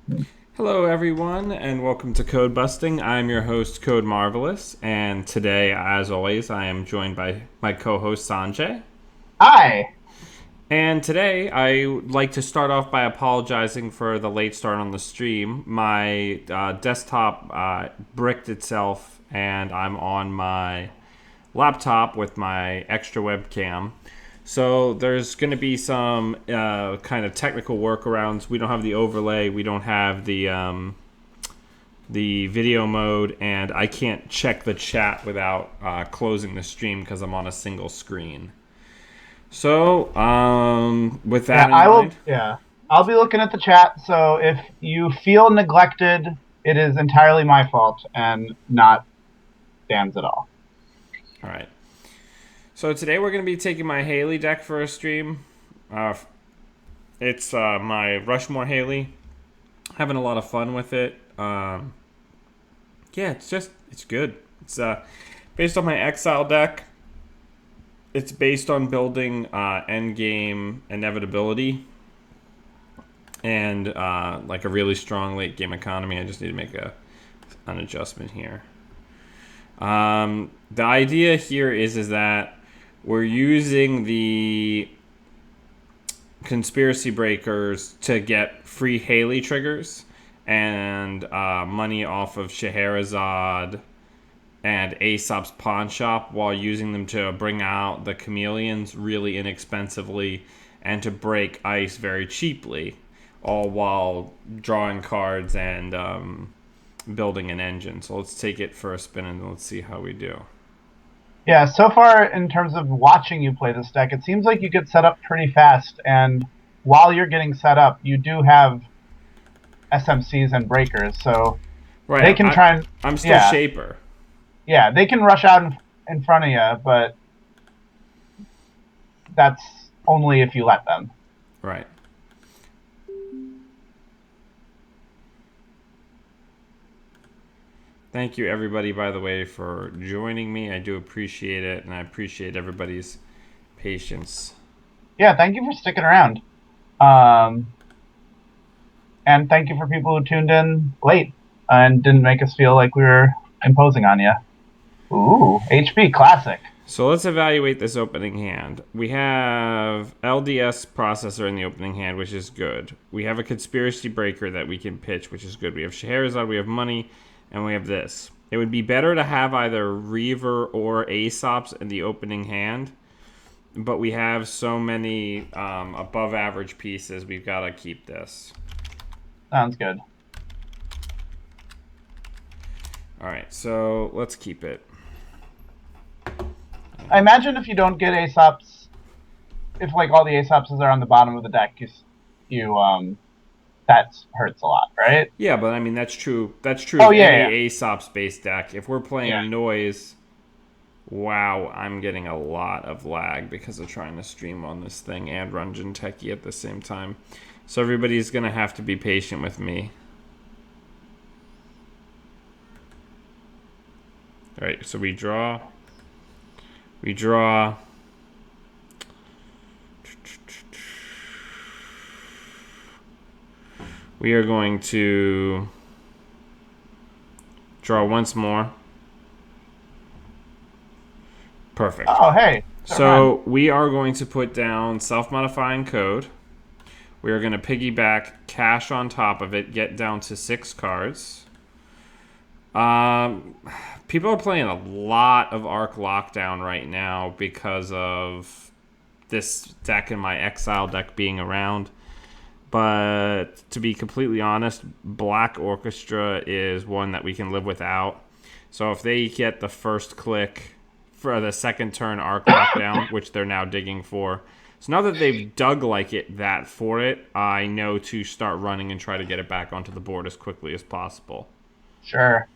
Hello, everyone, and welcome to Codebusting. I'm your host, Code Marvelous, and today, as always, I am joined by my co-host Sanjay. Hi. And today, I would like to start off by apologizing for the late start on the stream. My desktop bricked itself, and I'm on my laptop with my extra webcam. So there's going to be some kind of technical workarounds. We don't have the overlay. We don't have the video mode, and I can't check the chat without closing the stream because I'm on a single screen. So, with Yeah, that in I mind, will. Yeah, I'll be looking at the chat. So if you feel neglected, it is entirely my fault and not Dan's at all. all right. So today we're going to be taking my Hayley deck for a stream. Uh, it's my Rushmore Hayley. Having a lot of fun with it. Yeah, it's good. It's based on my Exile deck. It's based on building endgame inevitability and like a really strong late game economy. I just need to make an adjustment here. The idea here is that we're using the conspiracy breakers to get free Haley triggers and money off of Scheherazade and Aesop's pawn shop while using them to bring out the chameleons really inexpensively and to break ice very cheaply, all while drawing cards and building an engine. So let's take it for a spin and let's see how we do. Yeah, so far in terms of watching you play this deck, it seems like you get set up pretty fast. And while you're getting set up, you do have SMCs and breakers, so they Right, can try and I'm still yeah, Shaper. yeah, they can rush out in front of you, but that's only if you let them. Right. Thank you, everybody, by the way, for joining me. I do appreciate it, and I appreciate everybody's patience. Yeah, thank you for sticking around. Um, And thank you for people who tuned in late and didn't make us feel like we were imposing on you. Ooh, HP classic. So let's evaluate this opening hand. We have LDS processor in the opening hand, which is good. We have a conspiracy breaker that we can pitch, which is good. We have Scheherazade, we have money, and we have this. It would be better to have either Reaver or Aesops in the opening hand, but we have so many above average pieces, we've got to keep this. Sounds good. All right, so let's keep it. I imagine if you don't get Aesops, if like all the Aesops are on the bottom of the deck, you that hurts a lot, right? Yeah, but I mean that's true. That's true Oh of yeah, any yeah, Aesop's base deck. If we're yeah. playing noise, wow, I'm getting a lot of lag because of trying to stream on this thing and run Jinteki at the same time. So everybody's gonna have to be patient with me. All right, so we draw. We draw. We are going to draw once more. Perfect. Oh hey, never mind. So we are going to put down self-modifying code. We are going to piggyback cash on top of it, get down to 6 cards. Um, People are playing a lot of Arc Lockdown right now because of this deck and my Exile deck being around. But to be completely honest, Black Orchestra is one that we can live without. So if they get the first click for the second turn Arc Lockdown, which they're now digging for. So now that they've dug like it that for it, I know to start running and try to get it back onto the board as quickly as possible. Sure.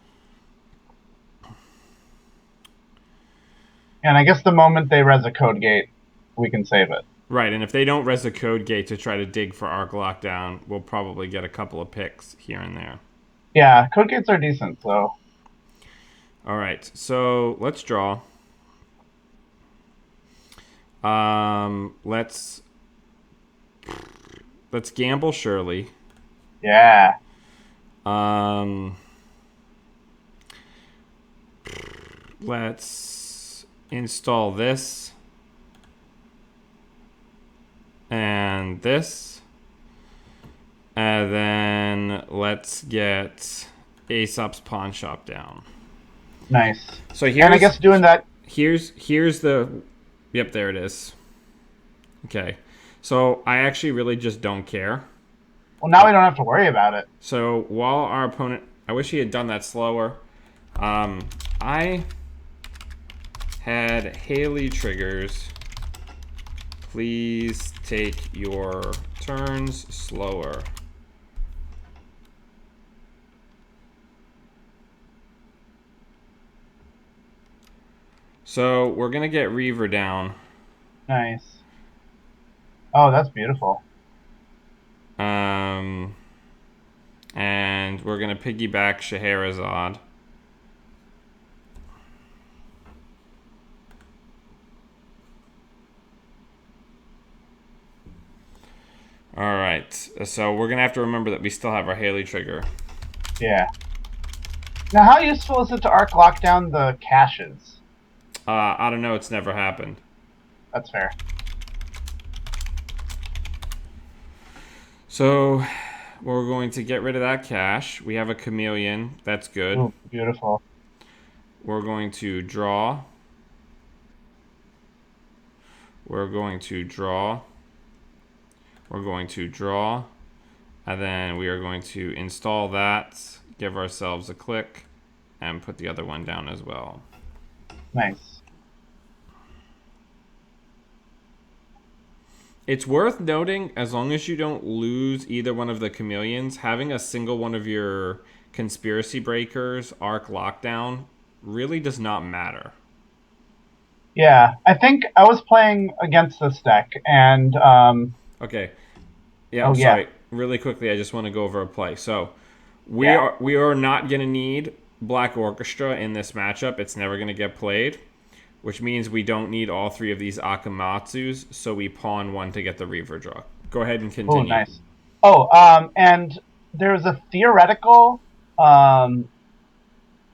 And I guess the moment they res a code gate, we can save it. Right, and if they don't res a code gate to try to dig for Arc Lockdown, we'll probably get a couple of picks here and there. Yeah, code gates are decent, so All right, so let's draw. Let's gamble Shirley. yeah. Um, let's install this and this. And then let's get Aesop's Pawn Shop down. Nice. So and I guess doing that. Here's the. Yep, there it is. Okay. So I actually really just don't care. Well, now we don't have to worry about it. So while our opponent, I wish he had done that slower. I had Hayley triggers. Please take your turns slower. So we're gonna get Reaver down. Nice. Oh, that's beautiful. And we're gonna piggyback Scheherazade. All right. So we're gonna have to remember that we still have our Hayley trigger. Yeah. Now, how useful is it to arc lock down the caches? I don't know. It's never happened. That's fair. So we're going to get rid of that cache. We have a chameleon. That's good. Ooh, beautiful. We're going to draw. We're going to draw. We're going to draw. And then we are going to install that, give ourselves a click, and put the other one down as well. Nice. It's worth noting, as long as you don't lose either one of the chameleons, having a single one of your conspiracy breakers arc lockdown really does not matter. Yeah, I think I was playing against this deck, and Okay. Yeah, I'm sorry. Really quickly, I just want to go over a play. So we are not going to need Black Orchestra in this matchup. It's never going to get played, which means we don't need all three of these Akamatsus, so we pawn one to get the Reaver draw. Go ahead and continue. Oh, nice. And there's a theoretical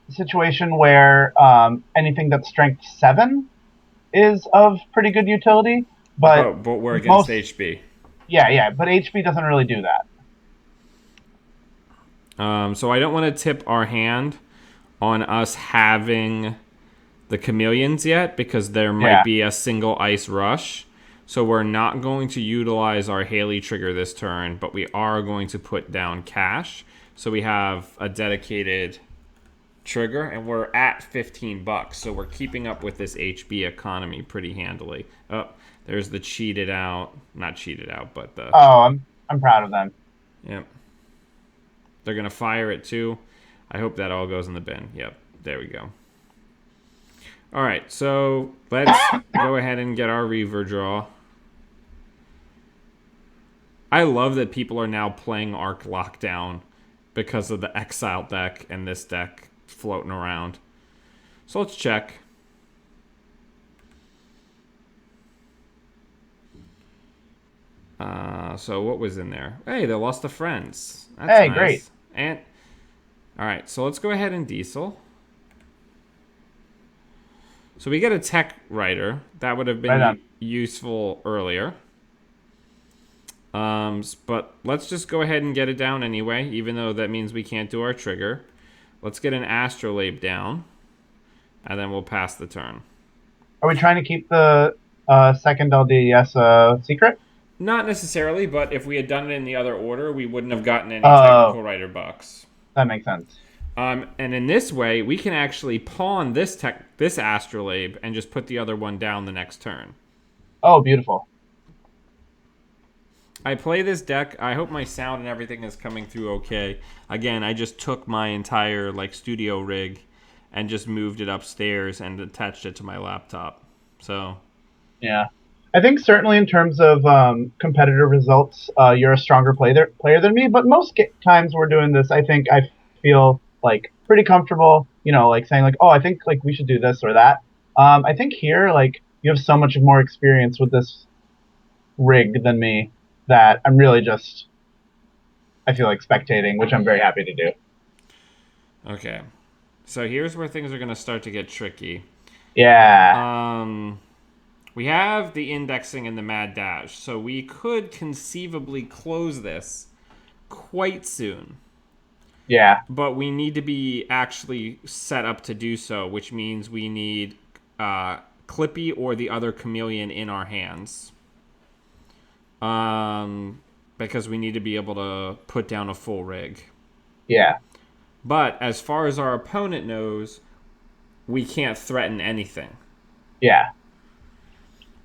situation where anything that's strength 7 is of pretty good utility, but we're against HB. Yeah, but HB doesn't really do that. So I don't want to tip our hand on us having the chameleons yet, because there might be a single ice rush. So we're not going to utilize our Hayley trigger this turn, but we are going to put down cash. So we have a dedicated trigger, and we're at $15. So we're keeping up with this HB economy pretty handily. Oh, there's the cheated out. Not cheated out, but the... Oh, I'm proud of them. Yep. They're going to fire it too. I hope that all goes in the bin. Yep. There we go. All right. So let's go ahead and get our Reaver draw. I love that people are now playing Arc Lockdown because of the Exile deck and this deck floating around. So let's check. So what was in there? Hey, they lost to Friends. That's hey, nice. Great. And all right, so let's go ahead and diesel. So we get a tech writer. That would have been useful earlier. But let's just go ahead and get it down anyway, even though that means we can't do our trigger. Let's get an Astrolabe down, and then we'll pass the turn. Are we trying to keep the second LDS secret? Not necessarily, but if we had done it in the other order, we wouldn't have gotten any technical writer bucks. That makes sense. And in this way, we can actually pawn this Astrolabe and just put the other one down the next turn. Oh, beautiful. I play this deck. I hope my sound and everything is coming through okay. Again, I just took my entire studio rig and just moved it upstairs and attached it to my laptop. So, yeah. I think certainly in terms of competitive results, you're a stronger player than me. But most times we're doing this, I think I feel pretty comfortable, saying oh, I think we should do this or that. I think here, you have so much more experience with this rig than me that I'm really just, I feel like spectating, which I'm very happy to do. Okay. So here's where things are going to start to get tricky. Yeah. We have the indexing and the mad dash, so we could conceivably close this quite soon. Yeah. But we need to be actually set up to do so, which means we need Clippy or the other chameleon in our hands. Because we need to be able to put down a full rig. Yeah. But as far as our opponent knows, we can't threaten anything. Yeah.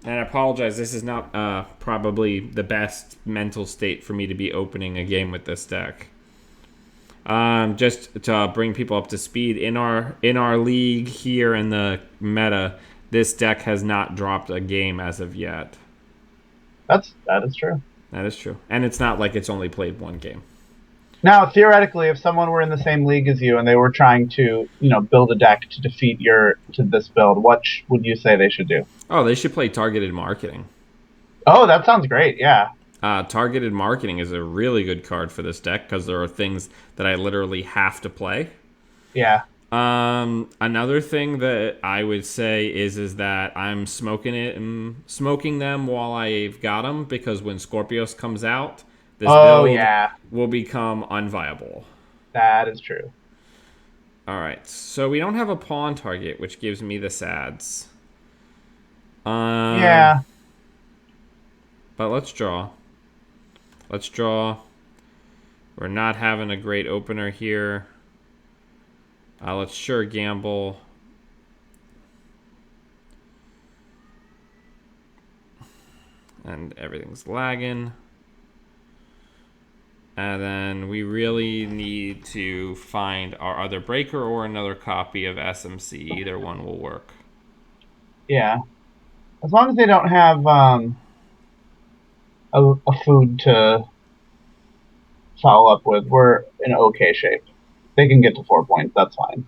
And I apologize, this is not probably the best mental state for me to be opening a game with this deck. Just to bring people up to speed, in our league here in the meta, this deck has not dropped a game as of yet. That is true. That is true. And it's not like it's only played one game. Now, theoretically, if someone were in the same league as you and they were trying to, build a deck to defeat this build, what would you say they should do? Oh, they should play targeted marketing. Oh, that sounds great. Yeah. Targeted marketing is a really good card for this deck because there are things that I literally have to play. Yeah. Another thing that I would say is that I'm smoking them while I've got them, because when Scorpios comes out, this build will become unviable. That is true. All right, so we don't have a pawn target, which gives me the sads. Yeah. But let's draw. Let's draw. We're not having a great opener here. Let's sure gamble. And everything's lagging. And then we really need to find our other breaker or another copy of SMC. Either one will work. Yeah. As long as they don't have a food to follow up with, we're in okay shape. They can get to 4 points. That's fine.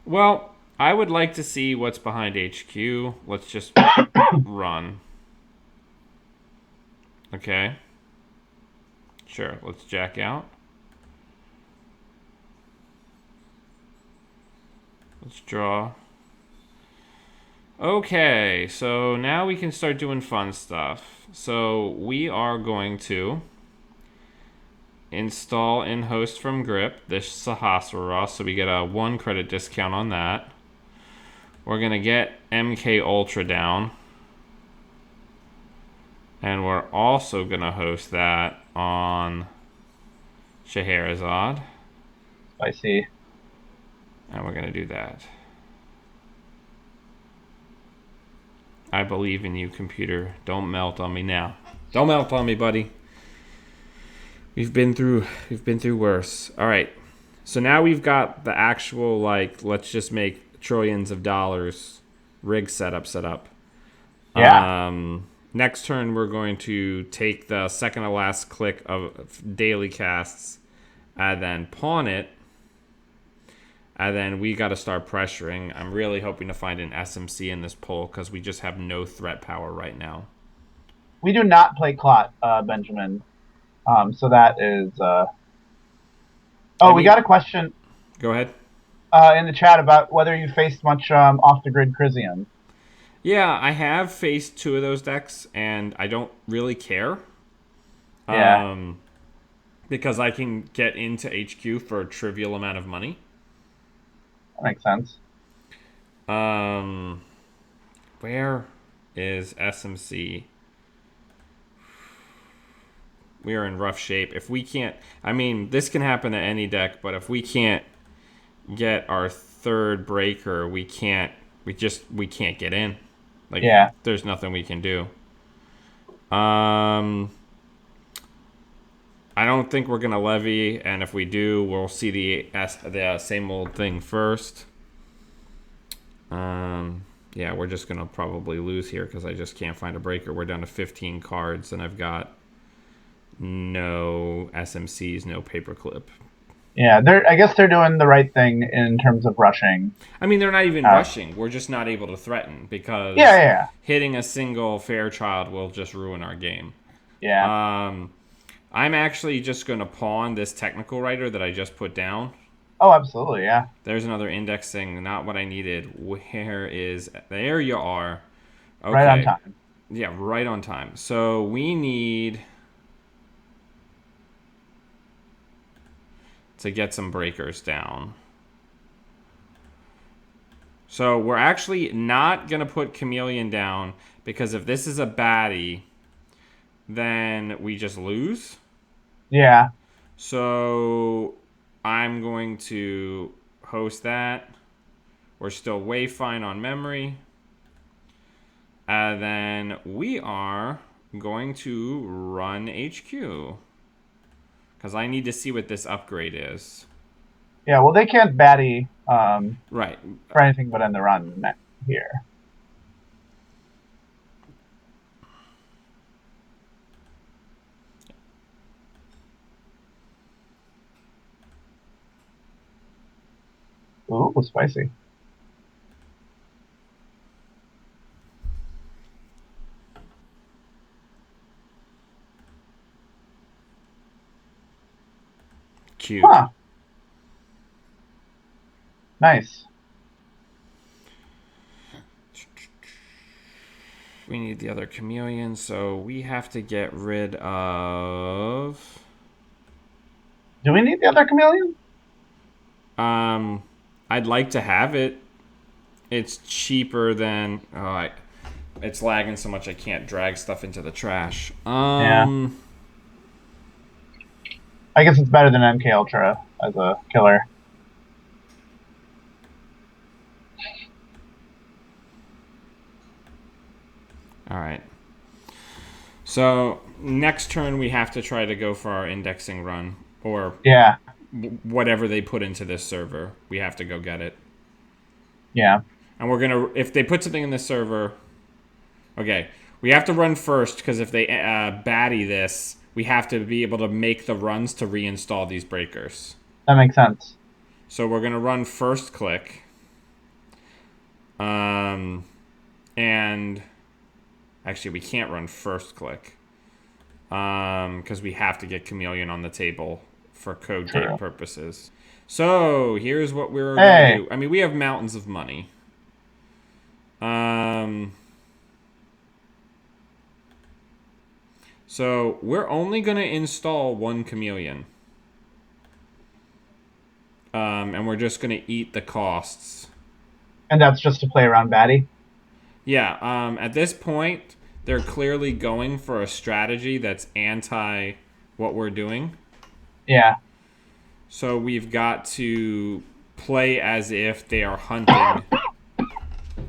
Well, I would like to see what's behind HQ. Let's just run. Okay. Sure, let's jack out. Let's draw. Okay, so now we can start doing fun stuff. So we are going to install in host from Grip this Sahasrara, so we get a 1 credit discount on that. We're going to get MK Ultra down. And we're also going to host that on Scheherazade. I see. And we're going to do that. I believe in you, computer. Don't melt on me now. Don't melt on me, buddy. We've been through worse. All right. So now we've got the actual, let's just make trillions of dollars rig set up. Yeah. Next turn, we're going to take the second to last click of daily casts and then pawn it. And then we got to start pressuring. I'm really hoping to find an SMC in this poll because we just have no threat power right now. We do not play Clot, Benjamin. So that is... we got a question. Go ahead. In the chat about whether you faced much off-the-grid Chrysian. Yeah, I have faced 2 of those decks, and I don't really care. Yeah. Because I can get into HQ for a trivial amount of money. That makes sense. Where is SMC? We are in rough shape. If we can't... I mean, this can happen to any deck, but if we can't get our 3rd breaker, we can't get in. There's nothing we can do. I don't think we're gonna levy, and if we do, we'll see the same old thing first. Yeah, we're just gonna probably lose here because I just can't find a breaker. We're down to 15 cards, and I've got no SMCs, no paperclip. Yeah, I guess they're doing the right thing in terms of rushing. I mean, they're not even rushing. We're just not able to threaten because yeah. hitting a single Fairchild will just ruin our game. Yeah. I'm actually just going to pawn this technical writer that I just put down. Oh, absolutely, yeah. There's another indexing, not what I needed. Where is... There you are. Right on Okay. time. Yeah, right on time. So we need to get some breakers down. So we're actually not going to put Chameleon down because if this is a baddie, then we just lose. Yeah. So I'm going to host that. We're still way fine on memory. And then we are going to run HQ. Because I need to see what this upgrade is. Yeah, well, they can't baddie Right. for anything but end the run here. Ooh, spicy. Cute. Huh. Nice. We need the other chameleon, so we have to get rid of... Do we need the other chameleon? I'd like to have it. It's cheaper than... it's lagging so much I can't drag stuff into the trash. Yeah. I guess it's better than MK Ultra as a killer. Alright. So, next turn we have to try to go for our indexing run. Or Yeah. whatever they put into this server. We have to go get it. Yeah. And we're going to... If they put something in this server... Okay. We have to run first, because if they baddie this, we have to be able to make the runs to reinstall these breakers. That makes sense. So we're going to run first click. And... Actually, we can't run first click. Because we have to get Chameleon on the table for code date purposes. So, here's what we're going to do. I mean, we have mountains of money. So, we're only going to install one Chameleon. And we're just going to eat the costs. And that's just to play around baddie? Yeah, at this point, they're clearly going for a strategy that's anti what we're doing. Yeah. So we've got to play as if they are hunting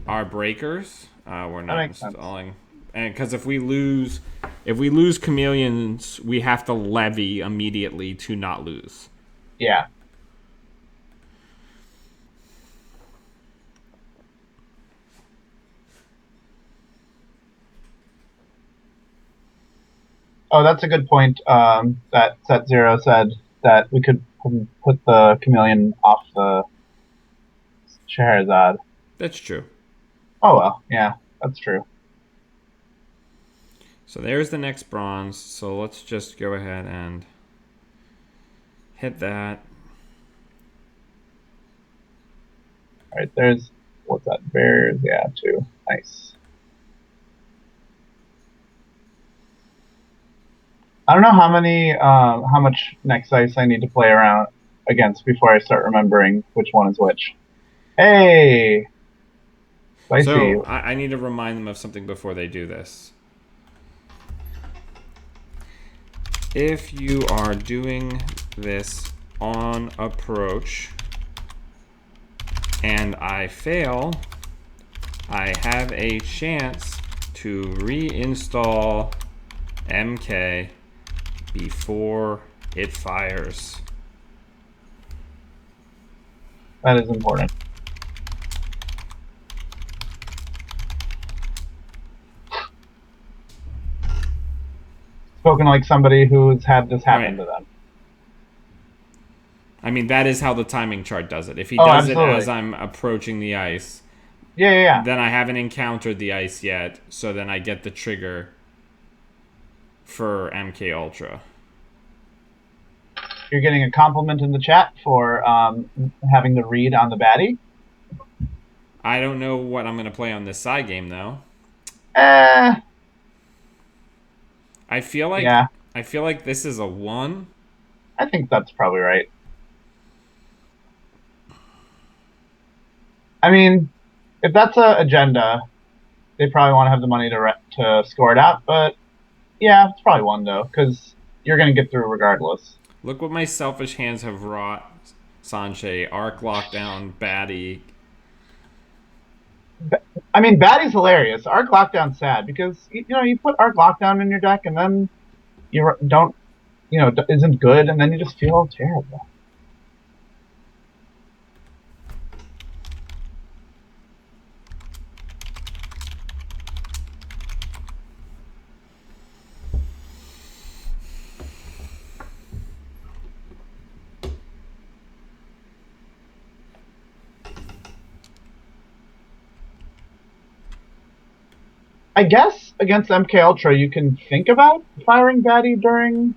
our breakers. We're not installing, and because if we lose chameleons, we have to levy immediately to not lose. Yeah. Oh, that's a good point. That Set Zero said that we could put the chameleon off the Scheherazade. That's true. Oh well, yeah, that's true. So there's the next bronze. So let's just go ahead and hit that. All right, there's what's that? Bears, yeah, 2. Nice. I don't know how much next ice I need to play around against before I start remembering which one is which. Hey! Spicy. So I need to remind them of something before they do this. If you are doing this on approach and I fail, I have a chance to reinstall MK before it fires. That is important. Spoken like somebody who's had this happen to them. I mean, that is how the timing chart does it. If he does it as I'm approaching the ice, then I haven't encountered the ice yet, so then I get the trigger for MK Ultra. You're getting a compliment in the chat for having the read on the baddie. I don't know what I'm going to play on this side game, though. Eh, I feel like yeah, this is a 1. I think that's probably right. I mean, if that's a agenda, they probably want to have the money to score it out. But yeah, it's probably 1 though, because you're gonna get through regardless. Look what my selfish hands have wrought. Sanche, Arc Lockdown, Baddie. I mean, baddie's hilarious. Arc Lockdown's sad because you put Arc Lockdown in your deck and then you don't isn't good, and then you just feel terrible. I guess against MK Ultra, you can think about firing baddie during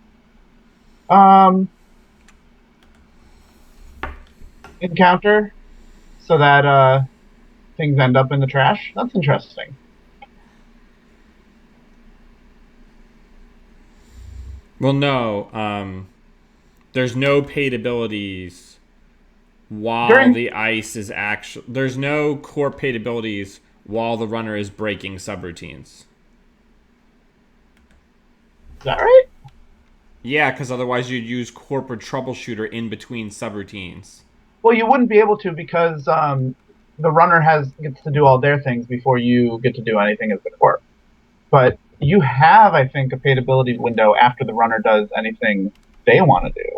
encounter, so that things end up in the trash. That's interesting. Well, no. There's no paid abilities while the ice is actually. There's no core paid abilities while the runner is breaking subroutines. Is that right? Yeah, because otherwise you'd use corporate troubleshooter in between subroutines. Well, you wouldn't be able to because the runner gets to do all their things before you get to do anything as the corp. But you have, I think, a paid ability window after the runner does anything they want to do.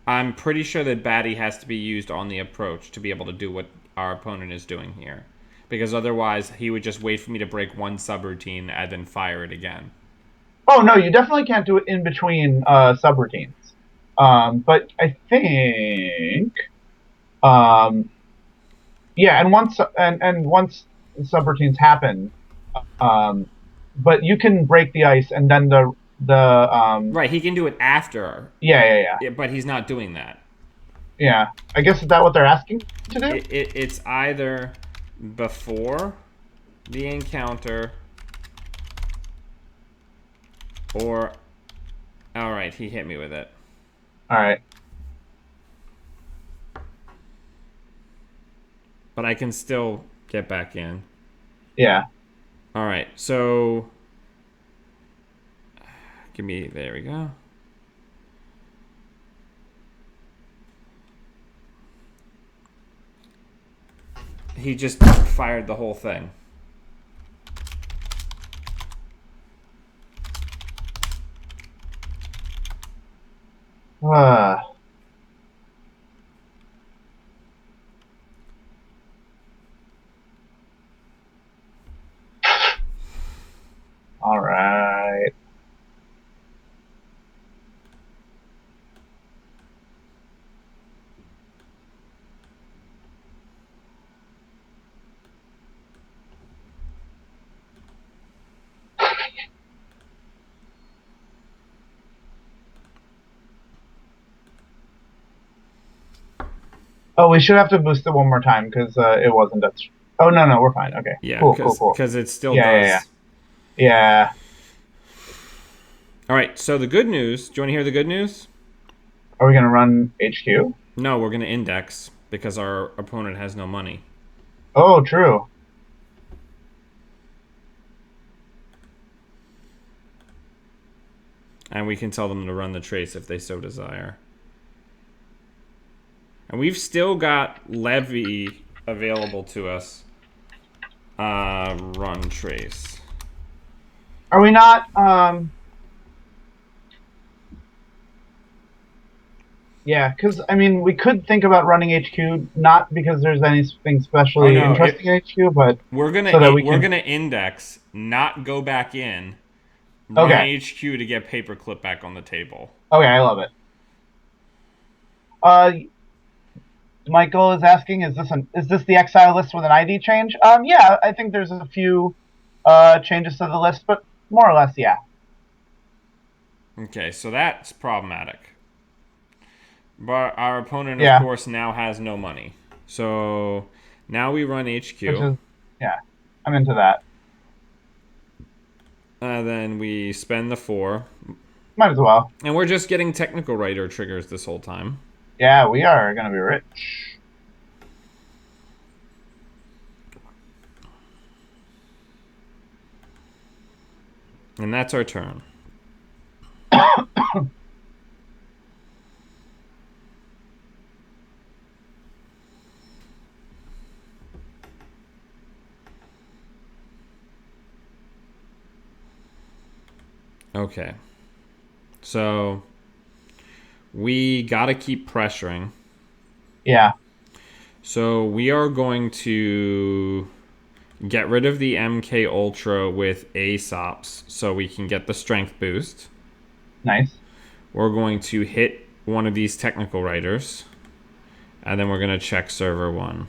I'm pretty sure that baddie has to be used on the approach to be able to do what our opponent is doing here. Because otherwise, he would just wait for me to break one subroutine and then fire it again. Oh, no, you definitely can't do it in between subroutines. But I think... yeah, and once subroutines happen, but you can break the ice and then the right, he can do it after. Yeah. But he's not doing that. Yeah, I guess is that what they're asking to do? It's either before the encounter or... All right, he hit me with it. All right. But I can still get back in. Yeah. All right, so... There we go. He just fired the whole thing. All right. Oh, we should have to boost it one more time because it wasn't that. Oh no, we're fine. Okay. Yeah, cool. Because it still does. Yeah. All right. So the good news. Do you want to hear the good news? Are we gonna run HQ? No, we're gonna index because our opponent has no money. Oh, true. And we can tell them to run the trace if they so desire. And we've still got Levy available to us. Run trace. Are we not? Yeah, because I mean, we could think about running HQ, not because there's anything especially interesting in HQ, but we're gonna index, not go back in. Run HQ to get paperclip back on the table. Okay, I love it. Michael is asking, is this the exile list with an ID change? Yeah, I think there's a few changes to the list, but more or less, yeah. Okay, so that's problematic. But our opponent, of Yeah, course, now has no money. So now we run which HQ. is yeah, I'm into that. Then we spend the 4. Might as well. And we're just getting technical writer triggers this whole time. Yeah, we are gonna be rich. And that's our turn. Okay. So we got to keep pressuring. Yeah, So we are going to get rid of the MK Ultra with Aesops so we can get the strength boost. nice. We're going to hit one of these technical writers. And then we're going to check server 1.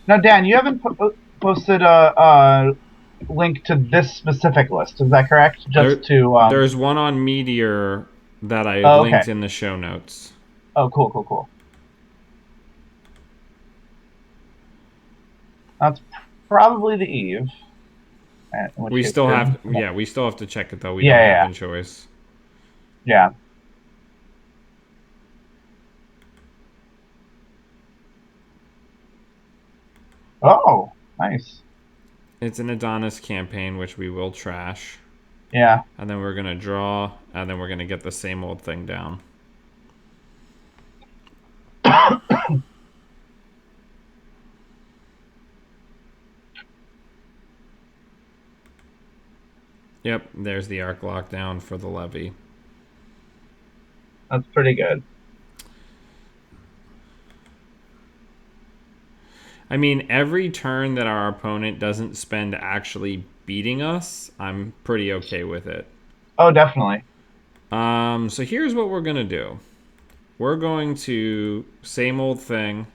Now, Dan, you haven't posted a link to this specific list. Is that correct? Just to There's one on Meteor that I Oh, okay. linked in the show notes. Oh, cool, cool, cool. That's probably the Eve. We still have to check it though. We don't have a choice. Yeah. Oh, nice. It's an Adonis campaign, which we will trash. Yeah. And then we're going to draw, and then we're going to get the same old thing down. Yep, there's the arc lockdown for the levy. That's pretty good. I mean, every turn that our opponent doesn't spend actually beating us, I'm pretty okay with it. Oh, definitely. So here's what we're gonna do. We're going to same old thing.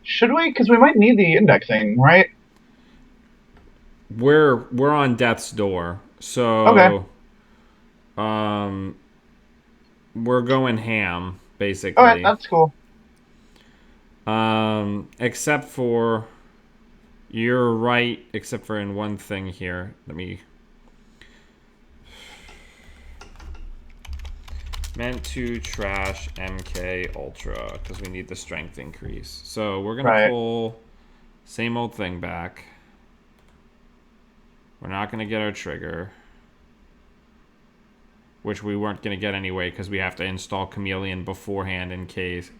Should we? Because we might need the indexing, right? We're on death's door, so Okay. we're going ham basically. All right, that's cool. Except for you're right, except for in one thing here. Let me. Meant to trash MK Ultra because we need the strength increase. So we're gonna pull same old thing back. We're not gonna get our trigger, which we weren't gonna get anyway because we have to install Chameleon beforehand in case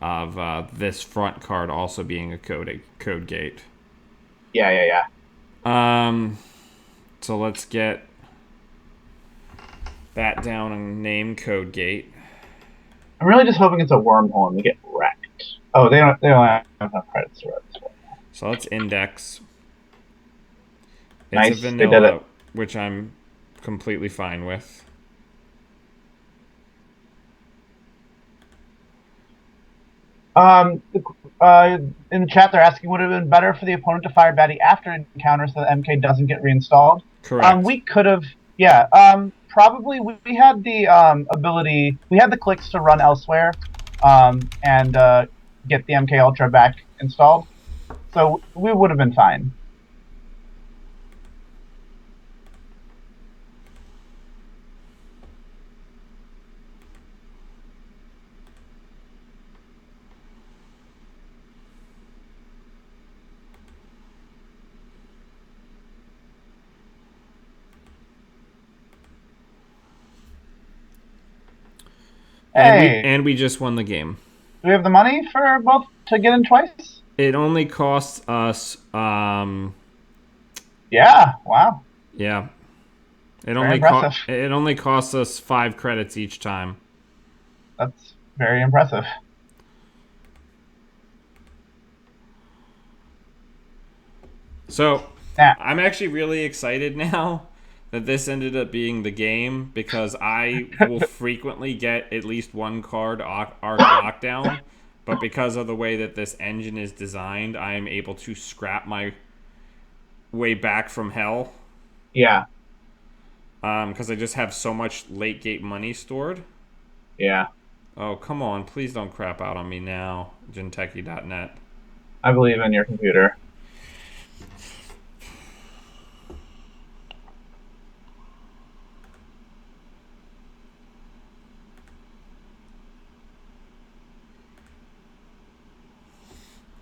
of this front card also being a code gate. Yeah. So let's get that down and name code gate. I'm really just hoping it's a wormhole and we get wrecked. Oh, they don't have enough credits for it. So let's index. Nice. It's a vanilla, they did it. which I'm completely fine with. In the chat, they're asking, would it have been better for the opponent to fire Batty after encounter so that MK doesn't get reinstalled? Correct. We could have, yeah. Probably we had the ability, we had the clicks to run elsewhere, and get the MK Ultra back installed. So we would have been fine. And we just won the game. Do we have the money for both to get in twice? It only costs us. Yeah. Wow. Yeah. It only costs us 5 credits each time. That's very impressive. So I'm actually really excited now that this ended up being the game because I will frequently get at least one card arc lockdown, but because of the way that this engine is designed, I am able to scrap my way back from hell. Yeah. Because I just have so much late gate money stored. Yeah. Oh, come on. Please don't crap out on me now, Gentechie.net. I believe in your computer.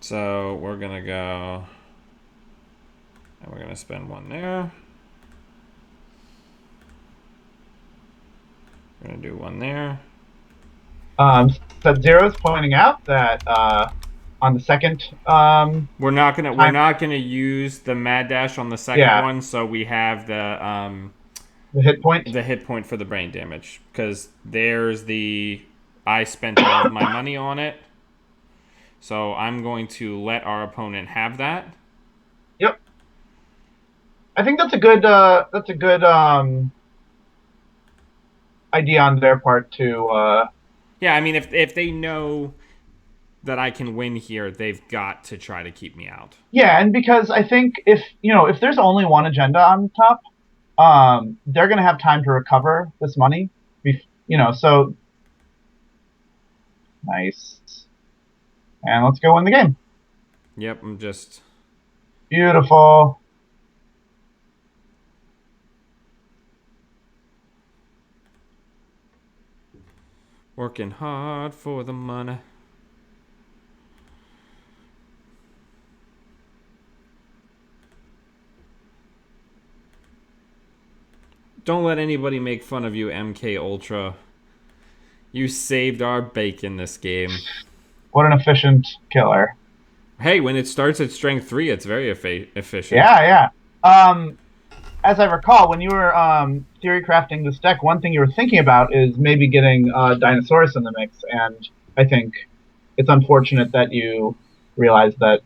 So we're going to go... And we're going to spend one there. We're going to do one there. Sub-Zero's pointing out that on the second we're not gonna use the mad dash on the second one, so we have the hit point for the brain damage, because there's the I spent all of my money on it, so I'm going to let our opponent have that. Yep. I think that's a good idea on their part to yeah, I mean, if they know that I can win here, they've got to try to keep me out. Yeah, and because I think if there's only one agenda on top, they're gonna have time to recover this money. So nice. And let's go win the game. Yep, I'm just beautiful. Working hard for the money. Don't let anybody make fun of you, MK Ultra. You saved our bacon this game. What an efficient killer. Hey, when it starts at strength 3, it's very efficient. Yeah. As I recall, when you were theory crafting this deck, one thing you were thinking about is maybe getting Dinosaurus in the mix, and I think it's unfortunate that you realized that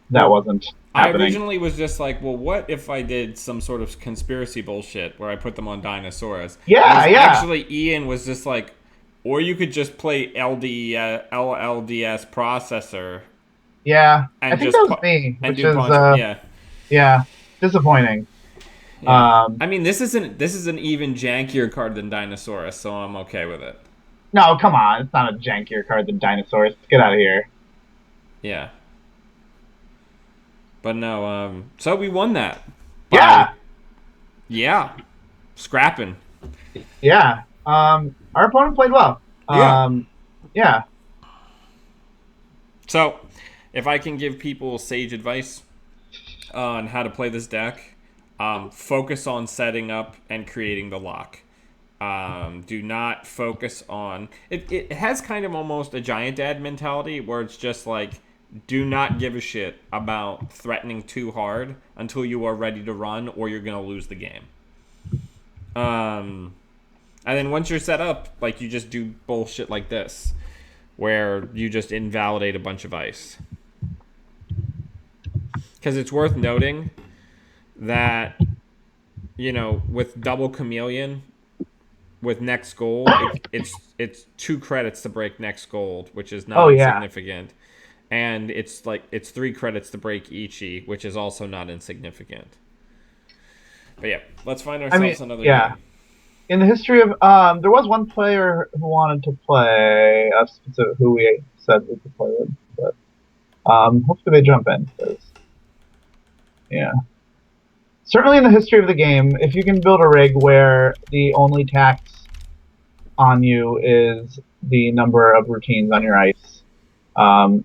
wasn't happening. I originally was just like, well, what if I did some sort of conspiracy bullshit where I put them on Dinosaurus? Yeah. Actually, Ian was just like, or you could just play LLDS processor. Yeah, I think that was me, which is yeah, disappointing. Yeah. I mean, this is an even jankier card than Dinosaurus, so I'm okay with it. No, come on, it's not a jankier card than Dinosaurus. Get out of here. Yeah. But no, so we won that. Yeah. Scrapping. Yeah. Our opponent played well. Yeah. So, if I can give people sage advice on how to play this deck, focus on setting up and creating the lock. Do not focus on... It has kind of almost a Giant Dad mentality where it's just like, do not give a shit about threatening too hard until you are ready to run or you're going to lose the game. And then once you're set up, like, you just do bullshit like this, where you just invalidate a bunch of ice. Because it's worth noting that, with double Chameleon, with Next Gold, it's 2 credits to break Next Gold, which is not insignificant. And it's 3 credits to break Ichi, which is also not insignificant. But yeah, let's find ourselves another game. In the history of there was one player who wanted to play who we said we could play with, but hopefully they jump in, because certainly in the history of the game, if you can build a rig where the only tax on you is the number of routines on your ice,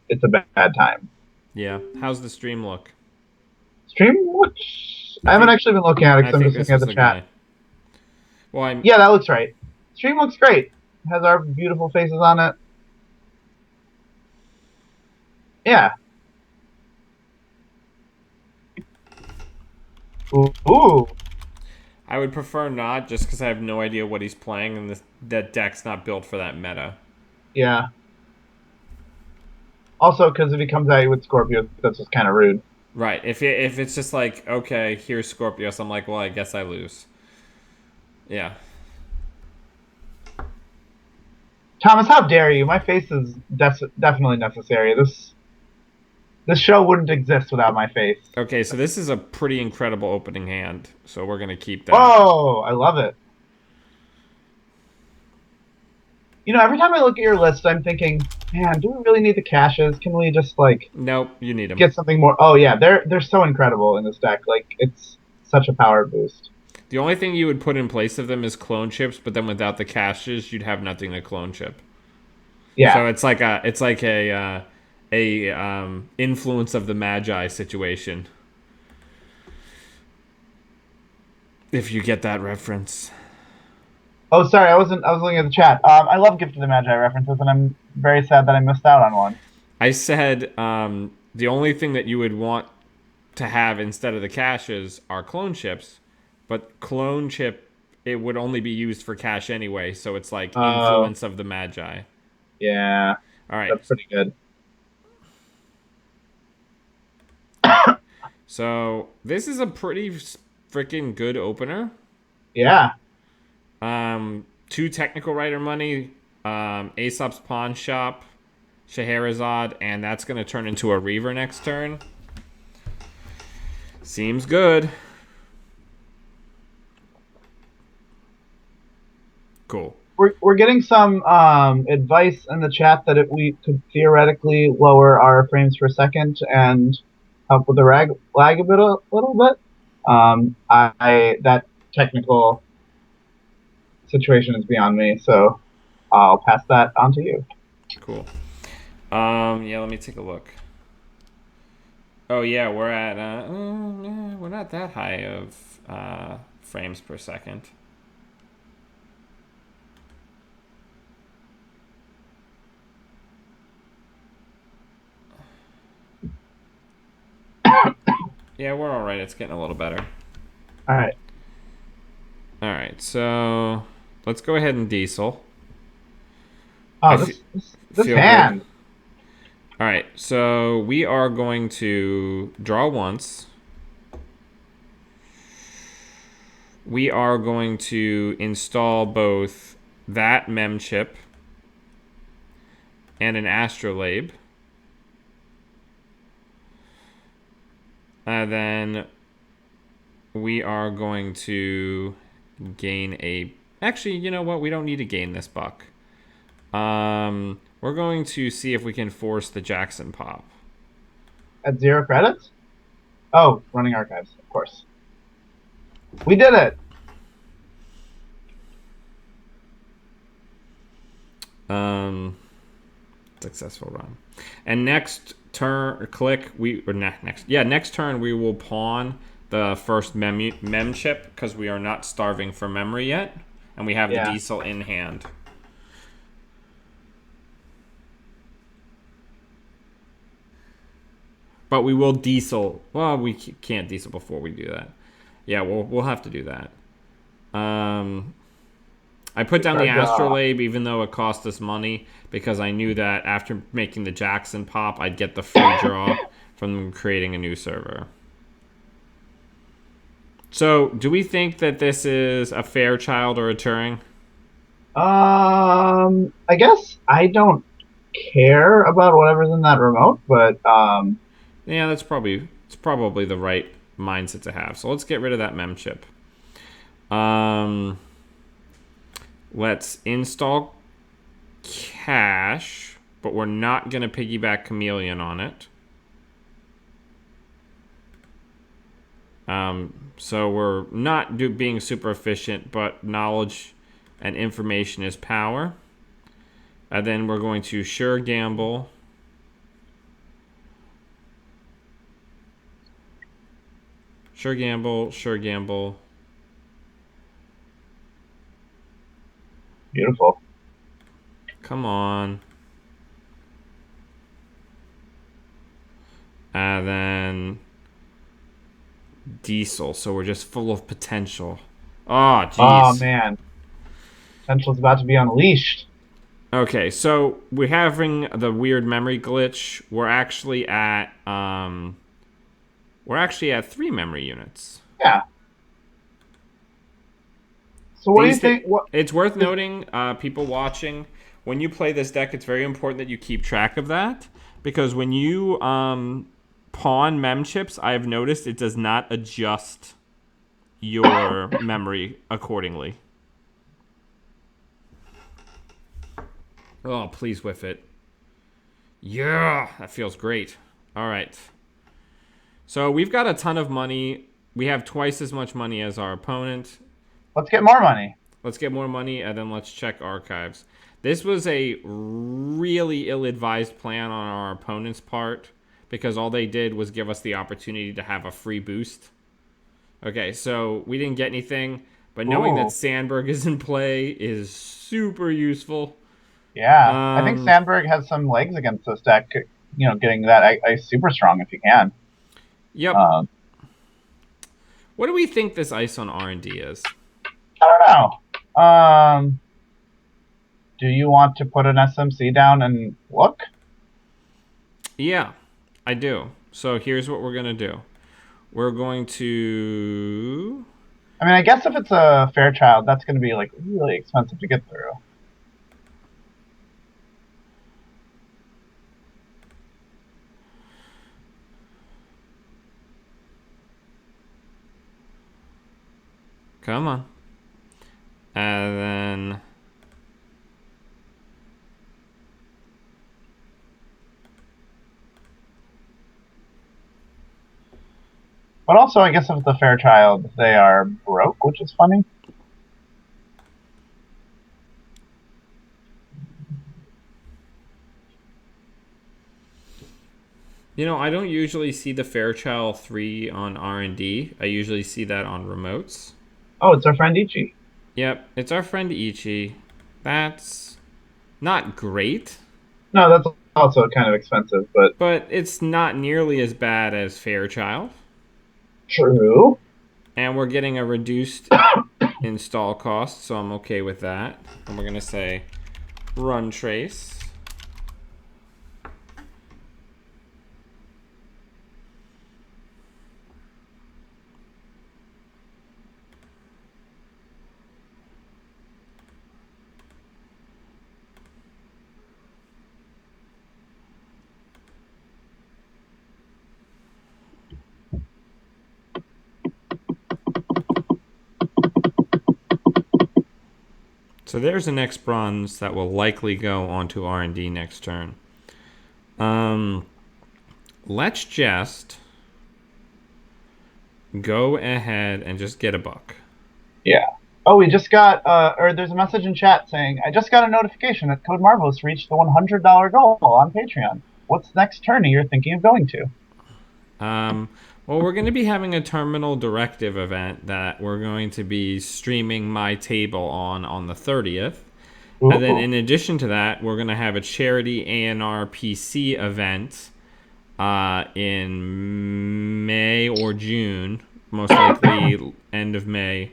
it's a bad time. Yeah. How's the stream look? I haven't actually been looking at it because I'm just looking at the chat. Guy. Well, yeah, that looks right. Stream looks great. It has our beautiful faces on it. Yeah. Ooh. I would prefer not, just because I have no idea what he's playing, and that deck's not built for that meta. Yeah. Also, because if he comes at you with Scorpius, that's just kind of rude. Right. If it's just like, okay, here's Scorpius, I'm like, well, I guess I lose. Yeah. Thomas, how dare you? My face is definitely necessary. This show wouldn't exist without my face. Okay, so this is a pretty incredible opening hand, so we're gonna keep that. Whoa, I love it. Every time I look at your list, I'm thinking, man, do we really need the caches? Can we just like Nope, you need them. get something more? Oh yeah, they're so incredible in this deck. Like it's such a power boost. The only thing you would put in place of them is clone chips, but then without the caches, you'd have nothing to clone chip. Yeah. So it's like a influence of the Magi situation. If you get that reference. Oh, sorry, I wasn't. I was looking at the chat. I love Gift of the Magi references, and I'm very sad that I missed out on one. I said the only thing that you would want to have instead of the caches are clone chips, but clone chip it would only be used for cache anyway, so it's like Oh, influence of the Magi. yeah, All right. that's pretty good. So this is a pretty freaking good opener. Yeah, Two technical writer money, Aesop's Pawn Shop, Scheherazade, and that's going to turn into a Reaver next turn. Seems good. Cool. we're getting some advice in the chat that we could theoretically lower our frames per second and help with the lag a little bit. I that technical situation is beyond me, so I'll pass that on to you. Cool. Yeah, let me take a look. Oh yeah, we're not that high of frames per second. Yeah, we're all right. It's getting a little better. All right. All right, so let's go ahead and diesel. Oh, this Feel hand. good. All right, so we are going to draw once. We are going to install both that mem chip and an astrolabe. Then we are going to gain a... Actually, you know what? We don't need to gain this buck. We're going to see if we can force the Jackson pop. At 0 credits? Oh, running archives, of course. We did it! Successful run. And next turn, next turn we will pawn the first mem chip because we are not starving for memory yet, and we have the diesel in hand. But we will diesel. Well, we can't diesel before we do that. Yeah, we'll have to do that. I put down the astrolabe even though it cost us money because I knew that after making the Jackson pop, I'd get the free draw from creating a new server. So, do we think that this is a Fairchild or a Turing? I guess I don't care about whatever's in that remote, but yeah, it's probably the right mindset to have. So let's get rid of that mem chip. Let's install cache, but we're not going to piggyback Chameleon on it. So we're not being super efficient, but knowledge and information is power. And then we're going to sure gamble. Sure gamble, sure gamble. Beautiful. Come on. And then diesel. So we're just full of potential. Oh, jeez. Oh, man. Potential's about to be unleashed. Okay, so we're having the weird memory glitch. We're actually at 3 memory units. Yeah. So what do you think? What? It's worth noting, people watching, when you play this deck, it's very important that you keep track of that, because when you pawn mem chips, I have noticed it does not adjust your memory accordingly. Oh, please whiff it. Yeah, that feels great. All right. So we've got a ton of money. We have twice as much money as our opponent. Let's get more money. Let's get more money, and then let's check archives. This was a really ill-advised plan on our opponent's part, because all they did was give us the opportunity to have a free boost. Okay, so we didn't get anything, but knowing that Sandberg is in play is super useful. Yeah, I think Sandberg has some legs against this deck. You know, getting that ice super strong if you can. Yep. What do we think this ice on R&D is? I don't know. Do you want to put an SMC down and look? Yeah, I do. So here's what we're going to do. We're going to... I mean, I guess if it's a Fairchild, that's going to be like really expensive to get through. Come on. And then... But also, I guess if it's a Fairchild, they are broke, which is funny. You know, I don't usually see the Fairchild 3 on R&D. I usually see that on remotes. Oh, it's our friend Ichi. Yep, it's our friend Ichi. That's not great. No, that's also kind of expensive, but... But it's not nearly as bad as Fairchild. True. And we're getting a reduced install cost, so I'm okay with that. And we're going to say run trace. So there's the next bronze that will likely go onto R&D next turn. Let's just go ahead and just get a buck. Yeah. Oh, we just got, or there's a message in chat saying, I just got a notification that Code Marvelous reached the $100 goal on Patreon. What's the next tourney you're thinking of going to? Well, we're going to be having a Terminal Directive event that we're going to be streaming my table on the 30th. Ooh. And then in addition to that, we're going to have a charity ANR PC event in May or June, most likely end of May,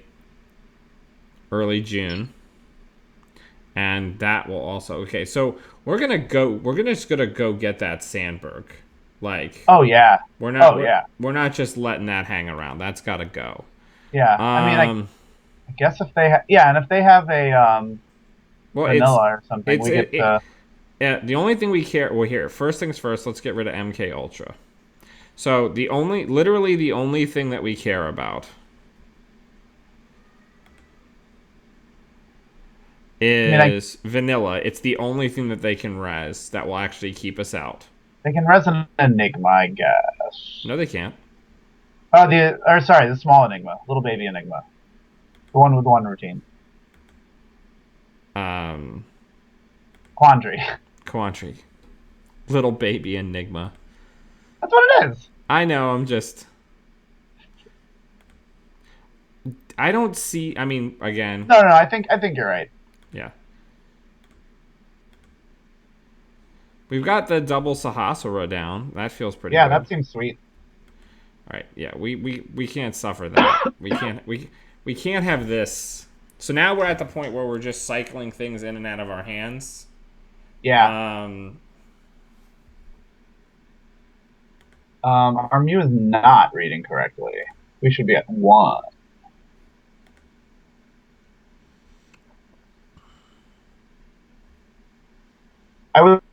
early June. And that will also... Okay, so we're just going to go get that Sandberg. Like, oh yeah, we're not just letting that hang around. That's got to go. Yeah, I mean, I guess if they and if they have a vanilla or something, we get to. Yeah, the only thing we care. Well, here, first things first. Let's get rid of MK Ultra. So literally the only thing that we care about is vanilla. It's the only thing that they can res that will actually keep us out. They can res an Enigma, I guess. No, they can't. Oh, the small Enigma, little baby Enigma, the one with one routine. Quandary, little baby Enigma. That's what it is. I know. I'm just. I don't see. I mean, again. No. I think you're right. Yeah. We've got the double Sahasrara down. That feels pretty good. Yeah, that seems sweet. All right. Yeah, we can't suffer that. we can't have this. So now we're at the point where we're just cycling things in and out of our hands. Yeah. Our Mew is not reading correctly. We should be at 1.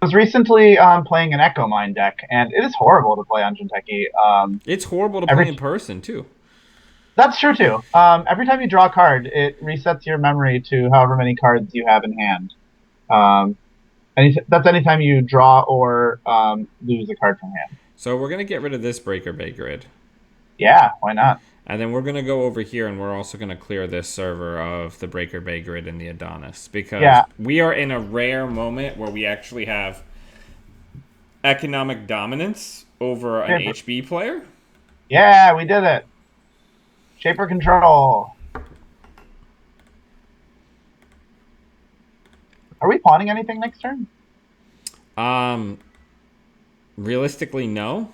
was recently playing an Echo Mine deck, and it is horrible to play on Jinteki. It's horrible to play Every in person too. That's true too. Every time you draw a card, it resets your memory to however many cards you have in hand. Um, that's anytime you draw or lose a card from hand. So we're gonna get rid of this Breaker Bay grid. Yeah, why not? And then we're going to go over here and we're also going to clear this server of the Breaker Bay grid and the Adonis. Because Yeah, we are in a rare moment where we actually have economic dominance over an Shaper. HB player. Yeah, we did it. Shaper control. Are we pawning anything next turn? Um, Realistically, no.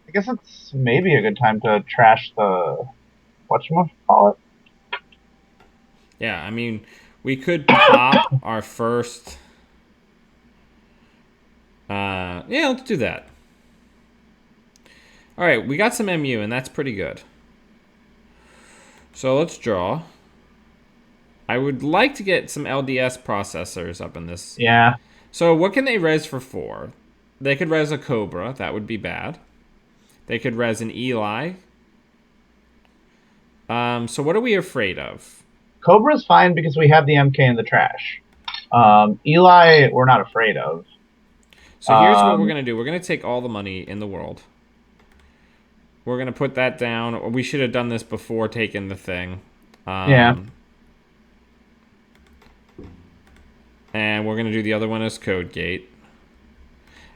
I guess it's maybe a good time to trash the whatchamacallit. Yeah, I mean, we could pop our first. Yeah, let's do that. All right, we got some MU, and that's pretty good. So let's draw. I would like to get some LDS processors up in this. Yeah. So what can they res for 4? They could res a Cobra. That would be bad. They could res an Eli. So what are we afraid of? Cobra's fine because we have the MK in the trash. Eli, we're not afraid of. So here's what we're going to do. We're going to take all the money in the world. We're going to put that down. We should have done this before taking the thing. Yeah. And we're going to do the other one as Code Gate.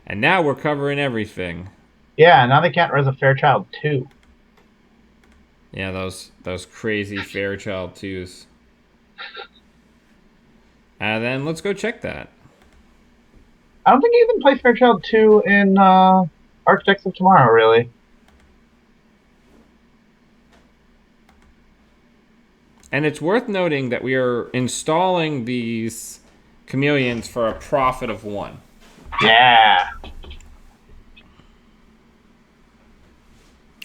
And now we're covering everything. Yeah, now they can't res a Fairchild 2. Yeah, those crazy Fairchild 2s. And then let's go check that. I don't think you even play Fairchild 2 in Architects of Tomorrow, really. And it's worth noting that we are installing these chameleons for a profit of 1. Yeah.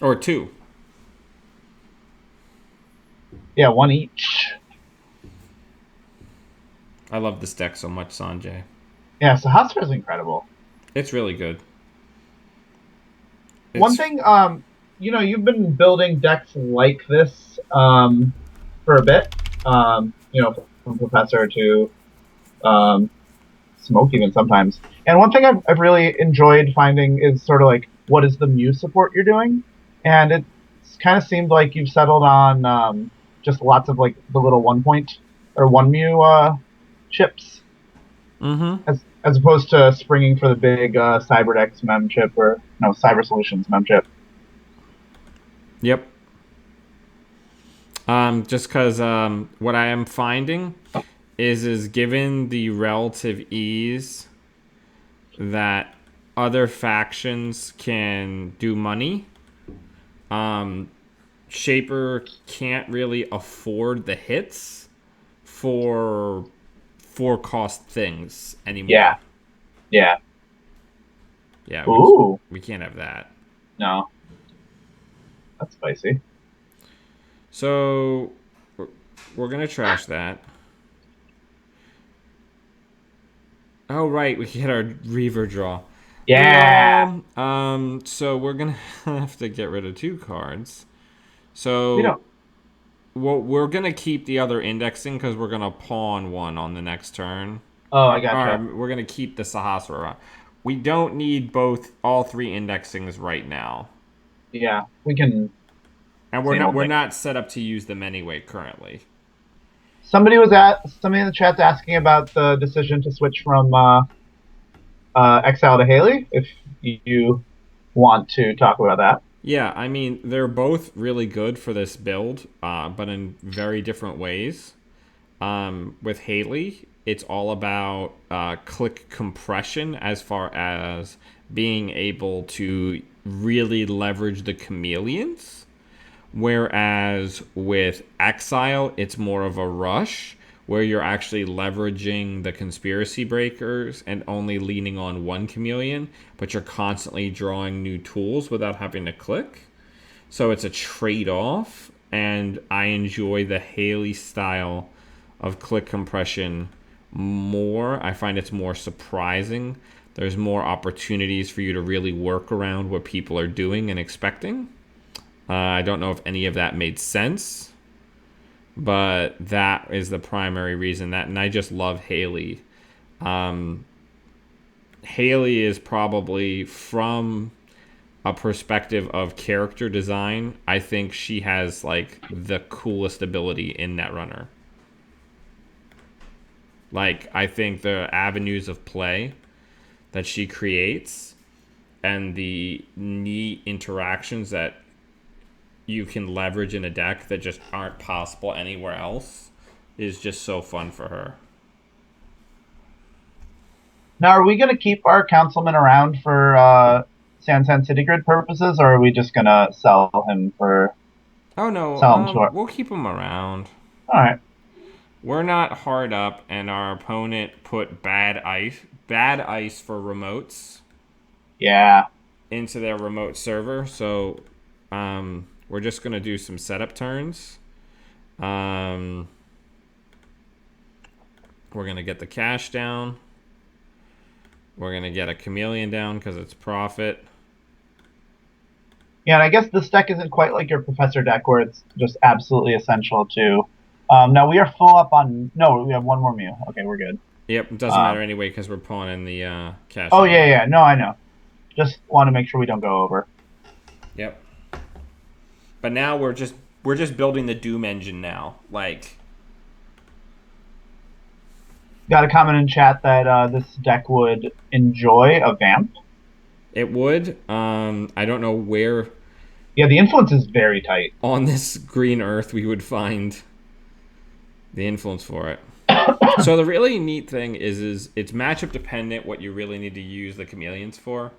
Or 2. Yeah, 1 each. I love this deck so much, Sanjay. Yeah, so Hotspur is incredible. It's really good. One thing, you've been building decks like this for a bit. From Professor to Smoke even sometimes. And one thing I've really enjoyed finding is sort of like, what is the Muse support you're doing? And it's kind of seemed like you've settled on just lots of like the little 1 point or 1 Mu chips. Mm-hmm. As opposed to springing for the big CyberDex mem chip or Cyber Solutions mem chip. Yep. Just because what I am finding is given the relative ease that other factions can do money, Shaper can't really afford the hits for cost things anymore. Yeah. Yeah. Ooh. We can't have that. No. That's spicy. So we're gonna trash that. Oh right, we get our Reaver draw. Yeah. So we're gonna have to get rid of 2 cards. We So don't. well, we're gonna keep the other indexing because we're gonna pawn 1 on the next turn. Oh, I gotcha. We're gonna keep the Sahasrara. We don't need all 3 indexings right now. Yeah, we can. And we're not set up to use them anyway currently. Somebody in the chat's asking about the decision to switch from Exile to Hayley. If you want to talk about that. Yeah, I mean they're both really good for this build, but in very different ways. With Hayley, it's all about click compression as far as being able to really leverage the chameleons. Whereas with Exile, it's more of a rush where you're actually leveraging the conspiracy breakers and only leaning on 1 chameleon, but you're constantly drawing new tools without having to click. So it's a trade-off, and I enjoy the Hayley style of click compression more. I find it's more surprising There's more opportunities for you to really work around what people are doing and expecting. I don't know if any of that made sense, but that is the primary reason that, and I just love Hayley. Hayley is probably, from a perspective of character design, I think she has like the coolest ability in Netrunner. Like, I think the avenues of play that she creates and the neat interactions that you can leverage in a deck that just aren't possible anywhere else is just so fun for her. Now, are we going to keep our councilman around for Sansan City Grid purposes, or are we just going to sell him Oh no, to our... we'll keep him around. All right. We're not hard up, and our opponent put bad ice for remotes. Yeah. Into their remote server, so we're just gonna do some setup turns. We're gonna get the cash down. We're gonna get a chameleon down because it's profit. Yeah, and I guess this deck isn't quite like your Professor deck where it's just absolutely essential to... now, we are full up on... No, we have one more Mew. Okay, we're good. Yep, it doesn't matter anyway because we're pawning the cash. Oh, yeah. No, I know. Just want to make sure we don't go over. Yep. But now we're just building the Doom engine now. Like... Got a comment in chat that this deck would enjoy a Vamp. It would. I don't know where... Yeah, the influence is very tight. On this green earth we would find the influence for it. So the really neat thing is it's matchup dependent what you really need to use the chameleons for.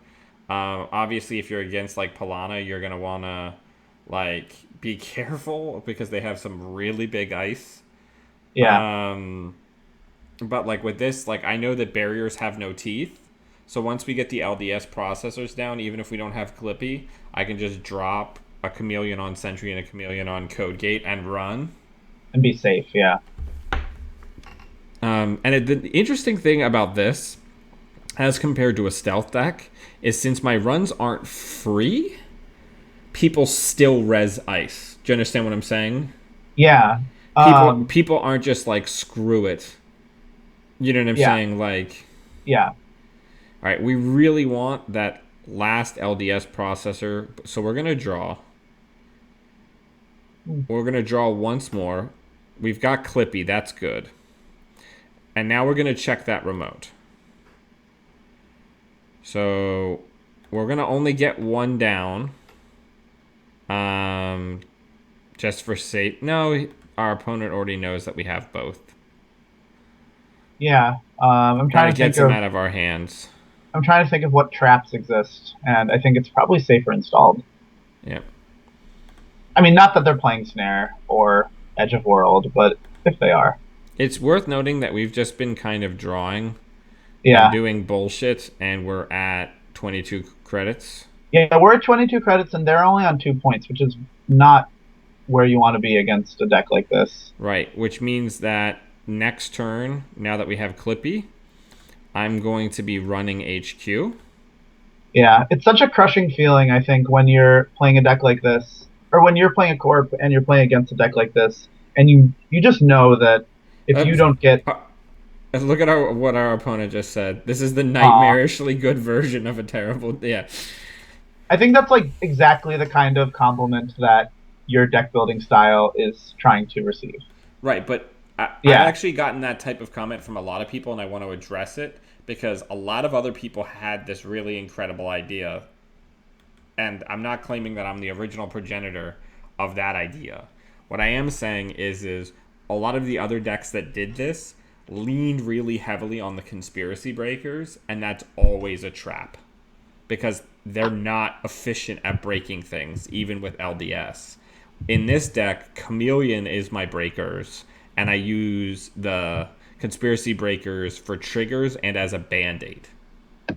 Obviously, if you're against like Pilana, you're gonna wanna like be careful because they have some really big ice. Yeah. But like with this, like I know that barriers have no teeth. So once we get the LDS processors down, even if we don't have Clippy, I can just drop a chameleon on Sentry and a chameleon on Code Gate and run. And be safe, yeah. The interesting thing about this, as compared to a stealth deck, is since my runs aren't free, people still res ice. Do you understand what I'm saying? Yeah. People aren't just like, screw it. You know what I'm saying? Like... Yeah. All right, we really want that last LDS processor, so we're going to draw. We're going to draw once more. We've got Clippy, that's good. And now we're going to check that remote. So we're going to only get one down. Just for safe. No, our opponent already knows that we have both. Yeah. I'm trying to get them out of our hands. I'm trying to think of what traps exist, and I think it's probably safer installed. Yep. I mean, not that they're playing Snare or Edge of World, but if they are. It's worth noting that we've just been kind of drawing and doing bullshit, and we're at 22 credits. Yeah, we're at 22 credits, and they're only on 2 points, which is not where you want to be against a deck like this. Right, which means that next turn, now that we have Clippy, I'm going to be running HQ. Yeah, it's such a crushing feeling, I think, when you're playing a deck like this, or when you're playing a Corp and you're playing against a deck like this, and you just know that if you don't get... Look at what our opponent just said. This is the nightmarishly good version of a terrible... Yeah. I think that's like exactly the kind of compliment that your deck building style is trying to receive. Right, but I've actually gotten that type of comment from a lot of people, and I want to address it because a lot of other people had this really incredible idea, and I'm not claiming that I'm the original progenitor of that idea. What I am saying is a lot of the other decks that did this leaned really heavily on the conspiracy breakers, and that's always a trap because they're not efficient at breaking things, even with LDS. In this deck, Chameleon is my breakers, and I use the conspiracy breakers for triggers and as a band-aid.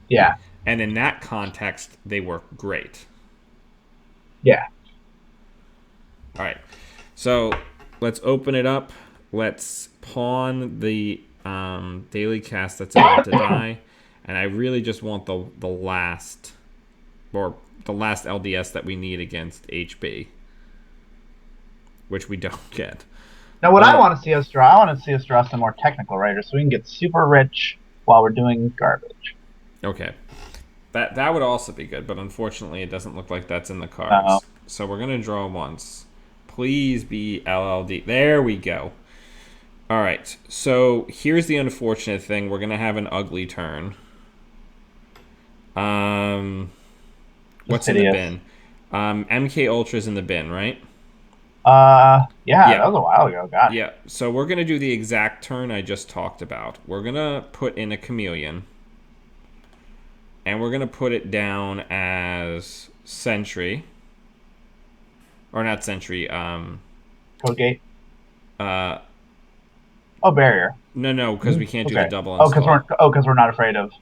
Yeah. And in that context, they work great. Yeah. All right. So let's open it up. Let's pawn the daily cast that's about to die. And I really just want the last LDS that we need against HB, which we don't get. Now, what I want to see us draw, I want to see us draw some more technical writers so we can get super rich while we're doing garbage. Okay. That would also be good, but unfortunately it doesn't look like that's in the cards. So we're going to draw once. Please be LLD. There we go. All right. So here's the unfortunate thing. We're going to have an ugly turn. What's in the bin? MK Ultra's in the bin, right? Yeah, that was a while ago. God. Yeah. So we're going to do the exact turn I just talked about. We're going to put in a chameleon. And we're going to put it down as Sentry. Or not Sentry. Codegate. Barrier. No, because we can't do the double install. Because we're not afraid of...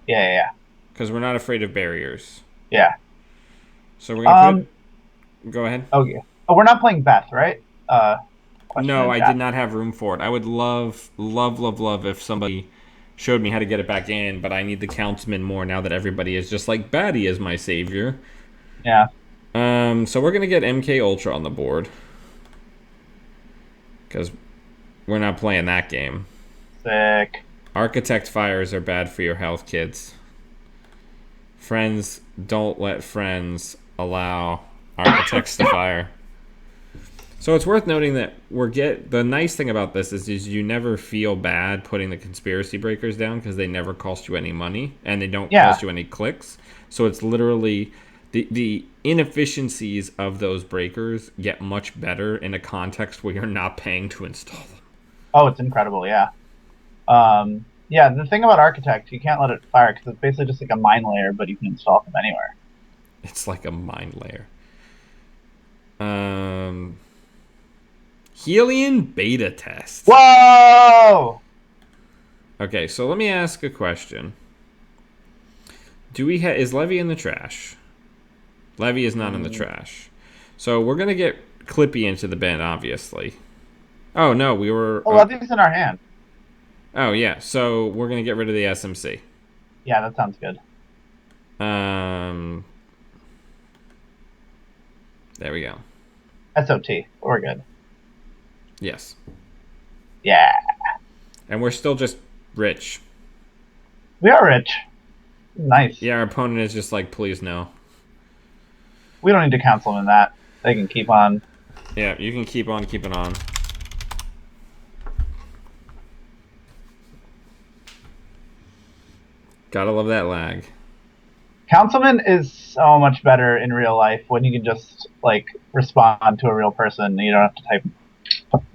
Yeah. Because we're not afraid of barriers. Yeah. So we're going to put... Go ahead. Okay. Oh, we're not playing Beth, right? No, I did not have room for it. I would love if somebody showed me how to get it back in, but I need the Countsman more now that everybody is just like, Batty is my savior. Yeah. So we're going to get MK Ultra on the board. Because we're not playing that game. Sick. Architect fires are bad for your health, kids. Friends, don't let friends allow architects to fire. So it's worth noting that the nice thing about this is you never feel bad putting the conspiracy breakers down because they never cost you any money and they don't cost you any clicks. So it's literally the inefficiencies of those breakers get much better in a context where you're not paying to install them. Oh, it's incredible, yeah. Yeah, the thing about Architect, you can't let it fire because it's basically just like a mine layer, but you can install them anywhere. It's like a mine layer. Helian beta test. Whoa! Okay, so let me ask a question. Is Levy in the trash? Levy is not in the trash. So we're going to get Clippy into the bin, obviously. Oh, no, we were... Oh, Levy's in our hand. Oh, yeah, so we're going to get rid of the SMC. Yeah, that sounds good. There we go. SOT. We're good. Yes. Yeah. And we're still just rich. We are rich. Nice. Yeah, our opponent is just like, please no. We don't need to counsel them in that. They can keep on. Yeah, you can keep on keeping on. Gotta love that lag. Councilman is so much better in real life when you can just, like, respond to a real person. You don't have to type.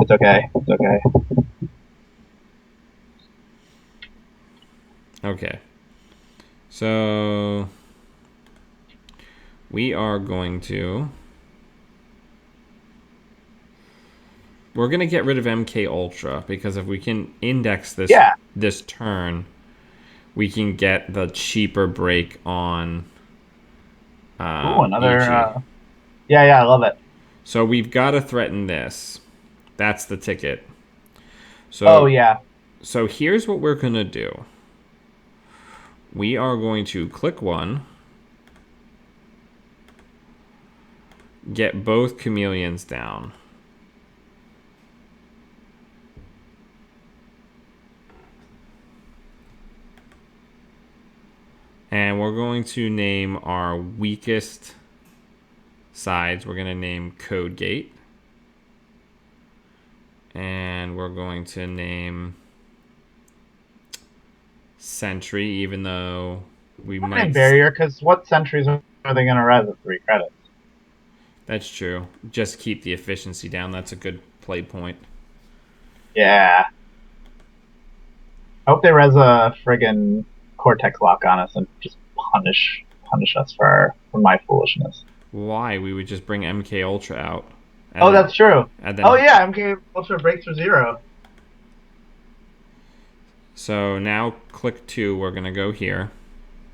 It's okay. It's okay. Okay. So we are going to... We're going to get rid of MK Ultra because if we can index this turn, we can get the cheaper break on another... Yeah, I love it. So we've got to threaten this. That's the ticket. So, oh, yeah. So here's what we're going to do. We are going to click one. Get both chameleons down. And we're going to name our weakest sides. We're going to name Codegate. And we're going to name Sentry, even though we might... Barrier, because what sentries are they going to res at 3 credits? That's true. Just keep the efficiency down. That's a good play point. Yeah. I hope they res a friggin' Cortex lock on us and just punish us for my foolishness. Why? We would just bring MK Ultra out. Oh, that's true. Oh, yeah, MK Ultra breaks for 0. So now click 2. We're going to go here.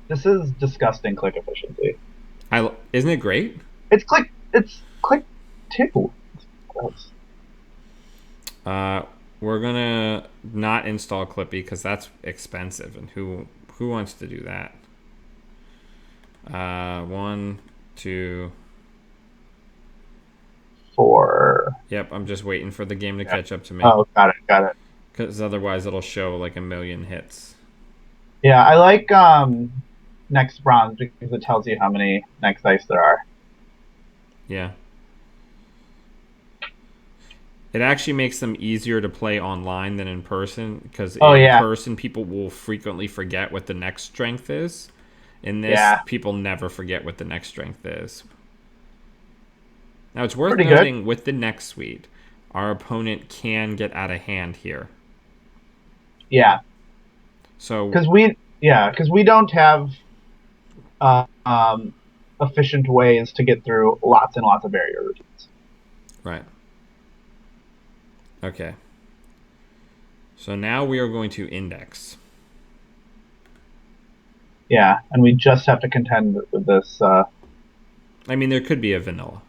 This is disgusting click efficiency. Isn't it great? It's click 2. It's gross. We're going to not install Clippy because that's expensive. And who Who wants to do that? 1, 2. 4. Yep, I'm just waiting for the game to Yeah. catch up to me. Oh, got it. Because otherwise it'll show like a million hits. Yeah, I like next bronze because it tells you how many next ice there are. Yeah. It actually makes them easier to play online than in person, because Oh in yeah, person people will frequently forget what the next strength is. In this, yeah, people never forget what the next strength is. Now, it's worth pretty good. noting with the next suite, our opponent can get out of hand here. Yeah, So, because we don't have uh, um, efficient ways to get through lots and lots of barrier routines. right. Okay. So now we are going to index. Yeah, and we just have to contend with this. I mean, there could be a vanilla.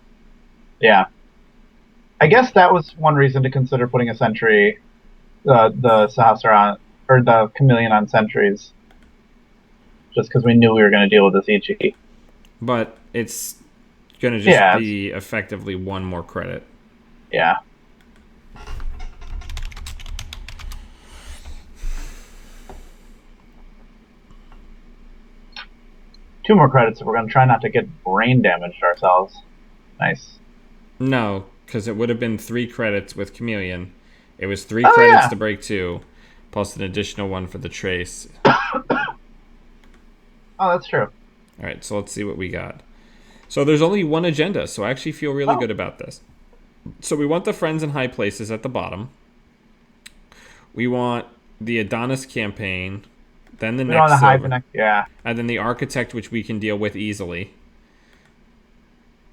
Yeah, I Okay. guess that was one reason to consider putting a sentry, the Sahasra on, or the Chameleon on sentries, just because we knew we were going to deal with this Ichi. But it's going to just Yeah, be effectively one more credit. yeah. 2 more credits if we're going to try not to get brain damaged ourselves. Nice. No, because it would have been 3 credits with Chameleon. It was 3 Oh credits yeah. to break 2, plus an additional 1 for the trace. Oh, that's true. All right, so let's see what we got. So there's only one agenda, so I actually feel really Oh, good about this. So we want the friends in high places at the bottom. We want the Adonis campaign, then the we don't want next to high silver, connect. Yeah. and then the architect, which we can deal with easily.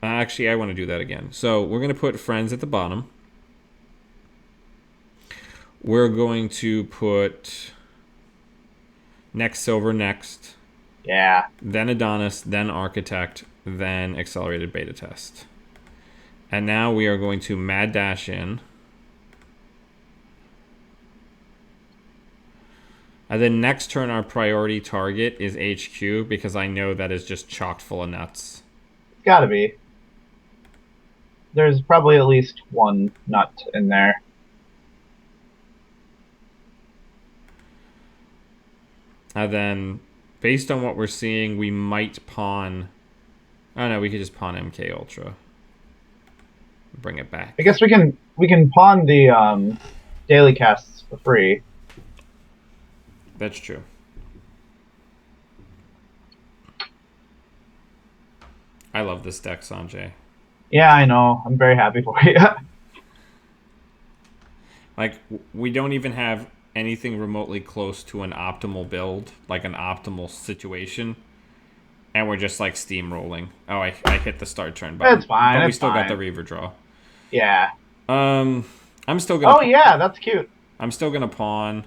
Actually, I want to do that again. So we're going to put friends at the bottom. We're going to put next silver next, Yeah. then Adonis, then architect, then accelerated beta test. And now we are going to mad dash in. And then next turn, our priority target is HQ, because I know that is just chocked full of nuts. It's got to be. There's probably at least one nut in there. And then, based on what we're seeing, we might pawn. Oh no, we could just pawn MK Ultra. Bring it I back. guess we can pawn the daily casts for free. That's true. I love this deck, Sanjay. Yeah, I know. I'm very happy for you. Like, we don't even have anything remotely close to an optimal build, like an optimal situation. And we're just like steamrolling. Oh, I hit the start turn button. It's fine. But we It's still got the fine. Reaver draw. Yeah. Um, I'm still Oh gonna yeah, that's cute. I'm still gonna pawn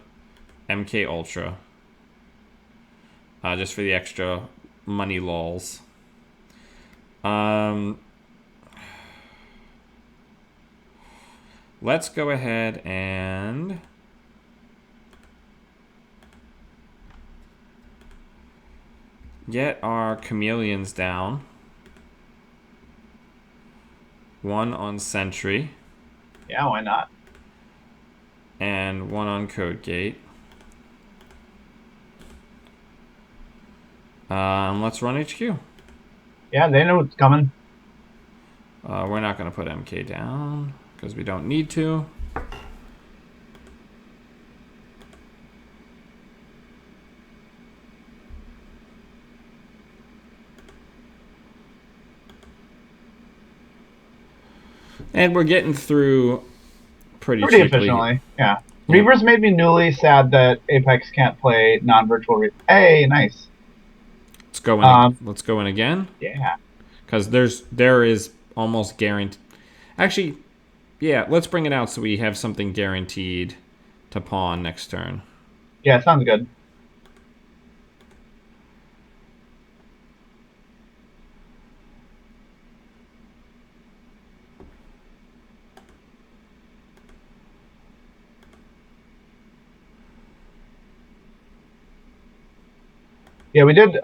MK Ultra. Just for the extra money lols. Um, let's go ahead and get our chameleons down. 1 on Sentry Yeah, why not? and 1 on Code Gate. Let's run HQ. Yeah, they know what's coming. We're not going to put MK down because we don't need to. And we're getting through pretty Pretty cheaply. efficiently. Yeah. Yep. Reavers made me newly sad that Apex can't play non-virtual. Hey, nice. Let's go in. Um, Let's go in again yeah. because there is almost guaranteed. Actually, yeah. Let's bring it out so we have something guaranteed to pawn next turn. Yeah, sounds good. Yeah, we did.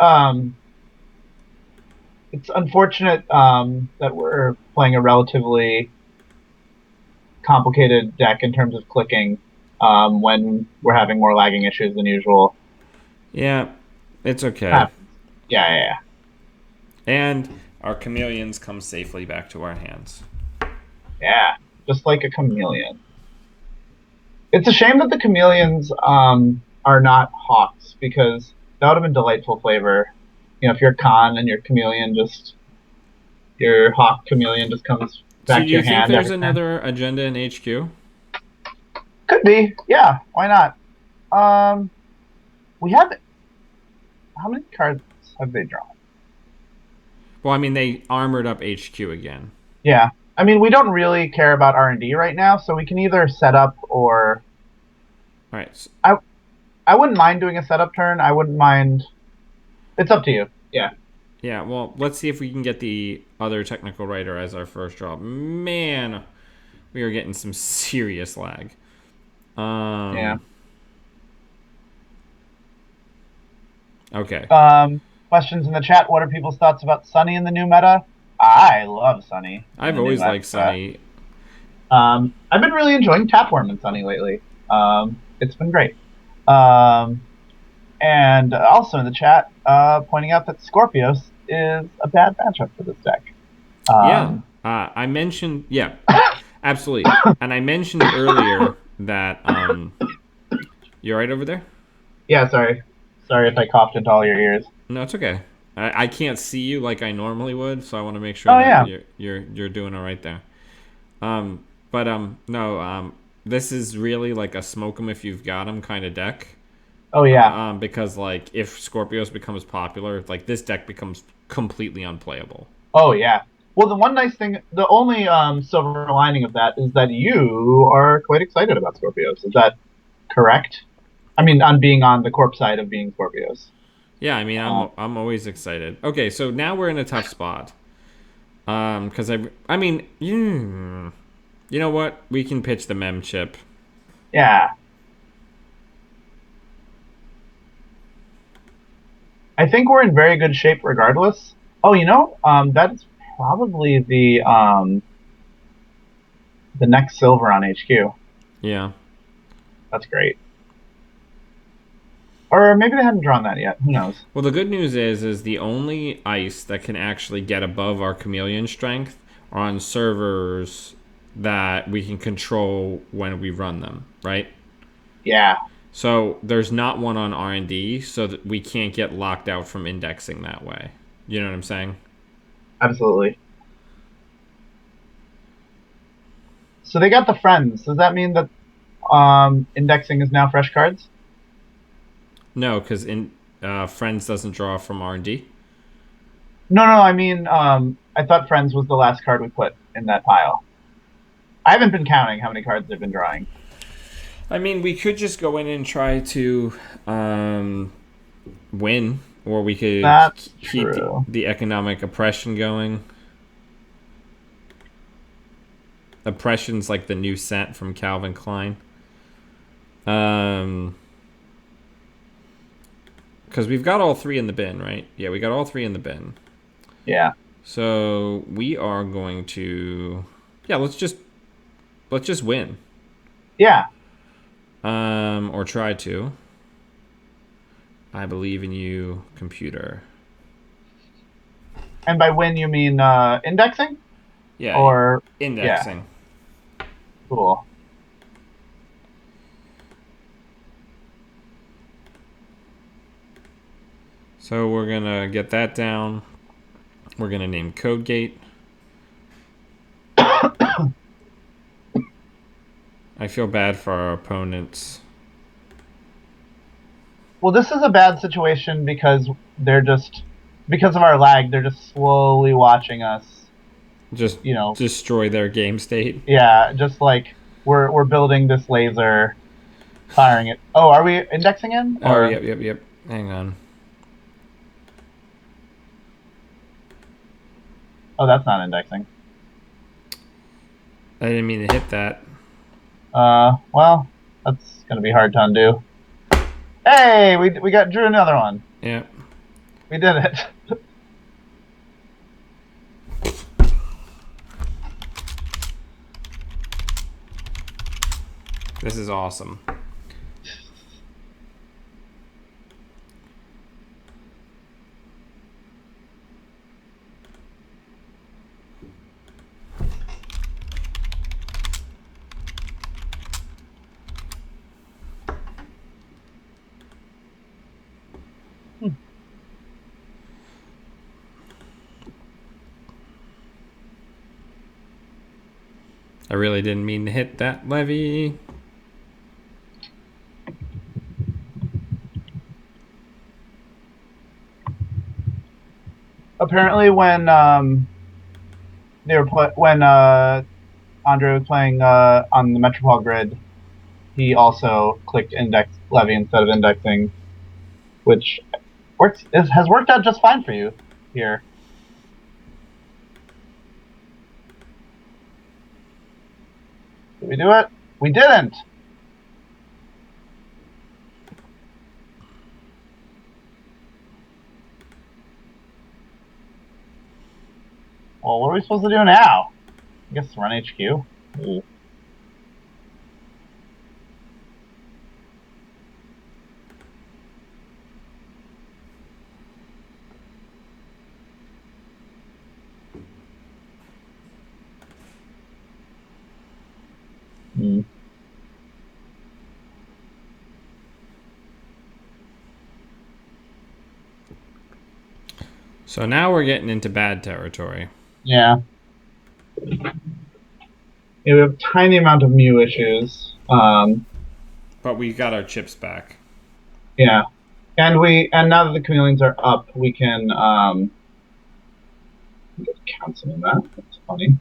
It's unfortunate that we're playing a relatively complicated deck in terms of clicking when we're having more lagging issues than usual. Yeah, it's okay. Happens. Yeah, yeah, And our chameleons come safely back to our hands. yeah. Just like a chameleon. It's a shame that the chameleons are not hawks because that would have been delightful flavor. You know, if you're a con and your chameleon just your hawk chameleon just comes So, back do to you your think hand there's every turn. another agenda in HQ? Could be, yeah. Why not? Um, we have how many cards have they drawn? Well, I mean, they armored up HQ again. Yeah, I mean we don't really care about R&D right now, so we can either set up or All right. So, I I wouldn't mind doing a setup turn. I wouldn't mind. It's up to you. Yeah, yeah, well, let's see if we can get the other technical writer as our first draw. Man, we are getting some serious lag. yeah. Um, okay. Questions in the chat. What are people's thoughts about Sunny in the new meta? I love Sunny in I've the new always meta. liked Sunny. I've been really enjoying Tapeworm and Sunny lately. It's been great. Um, and also in the chat, pointing out that Scorpios is a bad matchup for this deck. Yeah. Um, I mentioned, yeah, absolutely. And I mentioned earlier that, you all right over there? yeah, sorry if I coughed into all your ears. No, it's okay. I can't see you like I normally would, so I want to make sure Oh that yeah, you're doing all right there. But no, this is really like a smoke 'em if you've got 'em kind of deck. oh yeah, Because like if Scorpios becomes popular, like this deck becomes completely unplayable. oh yeah. Well, the one nice thing, the only silver lining of that is that you are quite excited about Scorpios. Is that correct? I mean, on being on the corp side of being Scorpios. Yeah, I mean Uh, I'm always excited. Okay, so now we're in a tough spot. Because I mean, you know what? We can pitch the mem chip. yeah, I think we're in very good shape regardless. Oh, that's probably the next silver on HQ. Yeah. That's great. Or maybe they hadn't drawn that yet. Who knows? Well, the good news is the only ice that can actually get above our chameleon strength are on servers that we can control when we run them, right? Yeah, So there's not one on R&D, so that we can't get locked out from indexing that way. You know what I'm saying? absolutely. So they got the friends. Does that mean that indexing is now fresh cards? No, because in Friends doesn't draw from R&D. No, no. I mean, I thought friends was the last card we put in that pile. I haven't been counting how many cards they've been drawing. I mean, we could just go in and try to win, or we could That's keep true. the economic oppression going. Oppression's like the new scent from Calvin Klein. Because we've got all three in the bin, right? Yeah, we got all three in the bin. Yeah. So we are going to, yeah, let's just win. Yeah. Or try to. I believe in you, computer. And by win you mean indexing? Yeah, Or indexing. Yeah. Cool. So we're gonna get that down. We're gonna name CodeGate. I feel bad for our opponents. Well, this is a bad situation because because of our lag, they're just slowly watching us. Just You know, destroy their game state. yeah, just like we're building this laser, firing it. Oh, are we indexing in? Oh, Or yep. Hang on. oh, that's not indexing. I didn't mean to hit that. Well, that's gonna be hard to undo. Hey, we drew another one. Yeah. We did it. This is awesome. I really didn't mean to hit that levy. Apparently, when Andre was playing on the Metropole grid, he also clicked index levy instead of indexing, which has worked out just fine for you here. Did we do it? We didn't! Well, what are we supposed to do now? I guess run HQ. Ooh. Hmm. So now we're getting into bad territory. Yeah. Yeah, we have a tiny amount of Mew issues. But we got our chips back. Yeah. And now that the chameleons are up, we can get counseling in that. That's funny.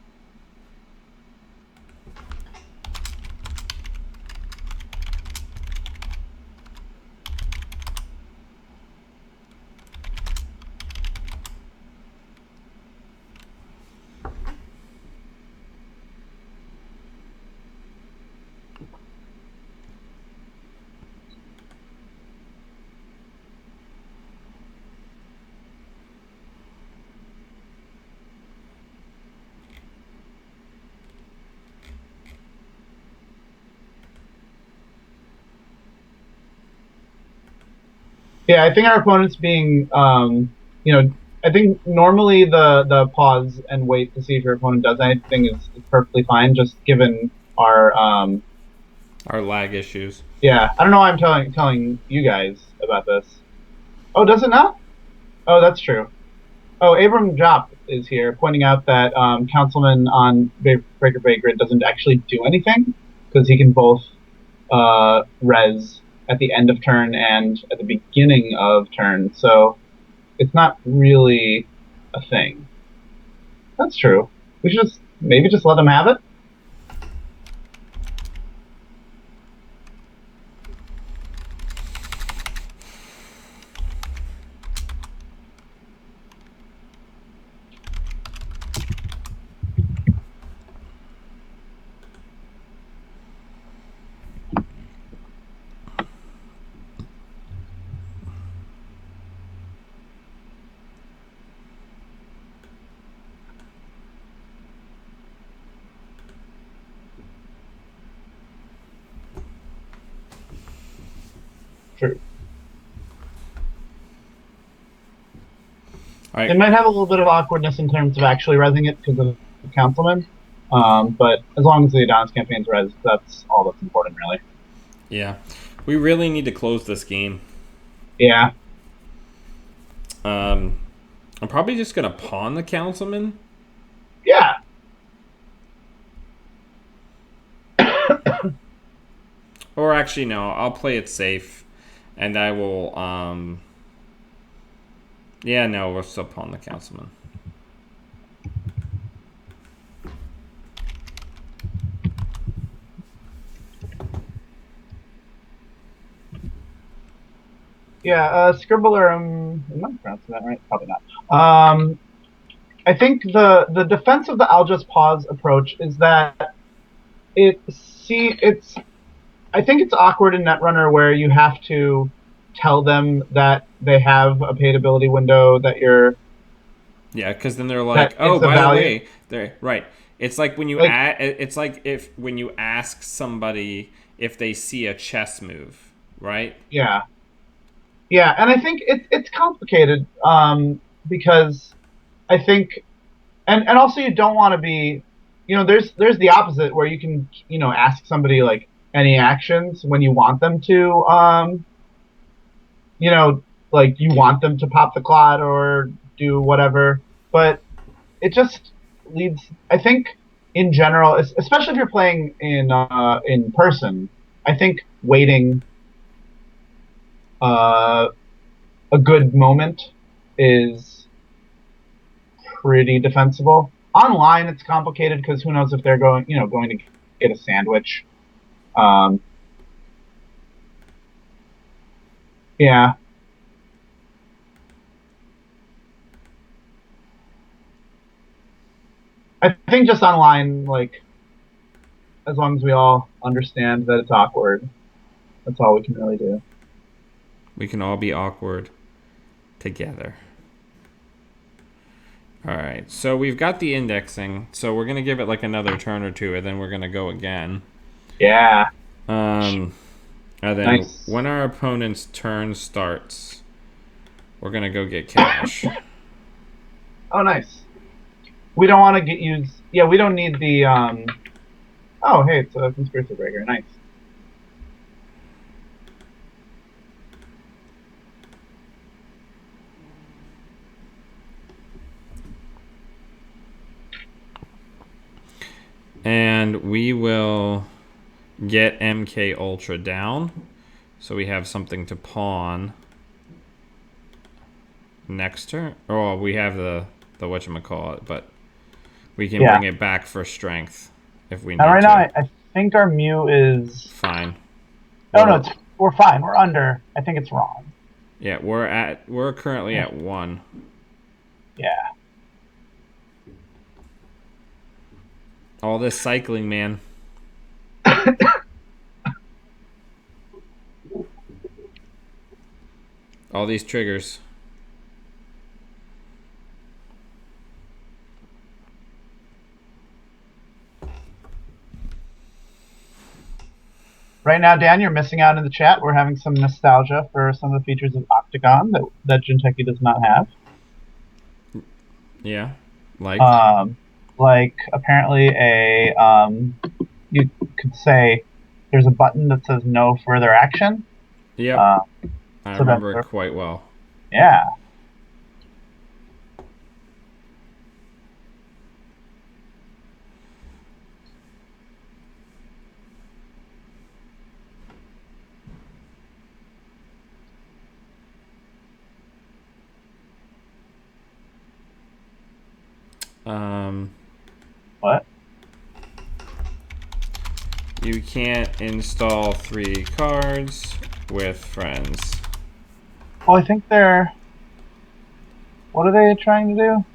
Yeah, I think our opponent's being, I think normally the pause and wait to see if your opponent does anything is perfectly fine, just given our lag issues. Yeah, I don't know why I'm telling you guys about this. Oh, does it not? Oh, that's true. Oh, Abram Jop is here, pointing out that Councilman on Breaker Bay Grid doesn't actually do anything because he can both res at the end of turn and at the beginning of turn, so it's not really a thing. That's true. We should maybe just let him have it. True. All right. It might have a little bit of awkwardness in terms of actually resing it because of the Councilman, but as long as the Adonis campaign's res, that's all that's important, really. Yeah. We really need to close this game. Yeah. I'm probably just going to pawn the Councilman. Yeah. Or actually, no. I'll play it safe. And I will, yeah, no, we'll still pawn the Councilman. Yeah, Scribbler, am I pronouncing that right? Probably not. I think the defense of the I'll just pause approach is that I think it's awkward in Netrunner where you have to tell them that they have a paid ability window that you're Yeah, because then they're that like, oh, it's a by the value. way, they're right. It's like when you Like, it's like if when you ask somebody if they see a chess move, right? yeah, yeah, and I think it's complicated because I think and also you don't want to be, there's the opposite where you can ask somebody like any actions when you want them to you know like you want them to pop the clot or do whatever, but it just leads, I think, in general, especially if you're playing in person. I think waiting uh, a good moment is pretty defensible. Online, it's complicated because who knows if they're going to get a sandwich. Um, yeah, I think just online, like as long as we all understand that it's awkward, that's all we can really do. We can all be awkward together. All right, so we've got the indexing. So we're gonna give it like another turn or two, and then we're gonna go again. Yeah, Um, and then nice. when our opponent's turn starts, we're gonna go get cash. Oh, nice. We don't want to get used. Yeah, we don't need the. Oh, hey, it's a conspiracy breaker. Nice. And we will get MK Ultra down, so we have something to pawn next turn. Oh, we have the whatchamacallit, but we can Yeah. bring it back for strength if we Now, need right now, to. I think our mu is. Fine. Oh no, We're we're fine. We're under. I think it's wrong. yeah, we're currently at 1. Yeah. All this cycling, man. All these triggers. Right now, Dan, you're missing out in the chat. We're having some nostalgia for some of the features of Octagon that Jinteki does not have. Yeah. Like Like apparently you could say there's a button that says no further action. yep. Uh, I so that remember it quite well. yeah. Um What? You can't install 3 cards with friends. Well, I think they're. What are they trying to do?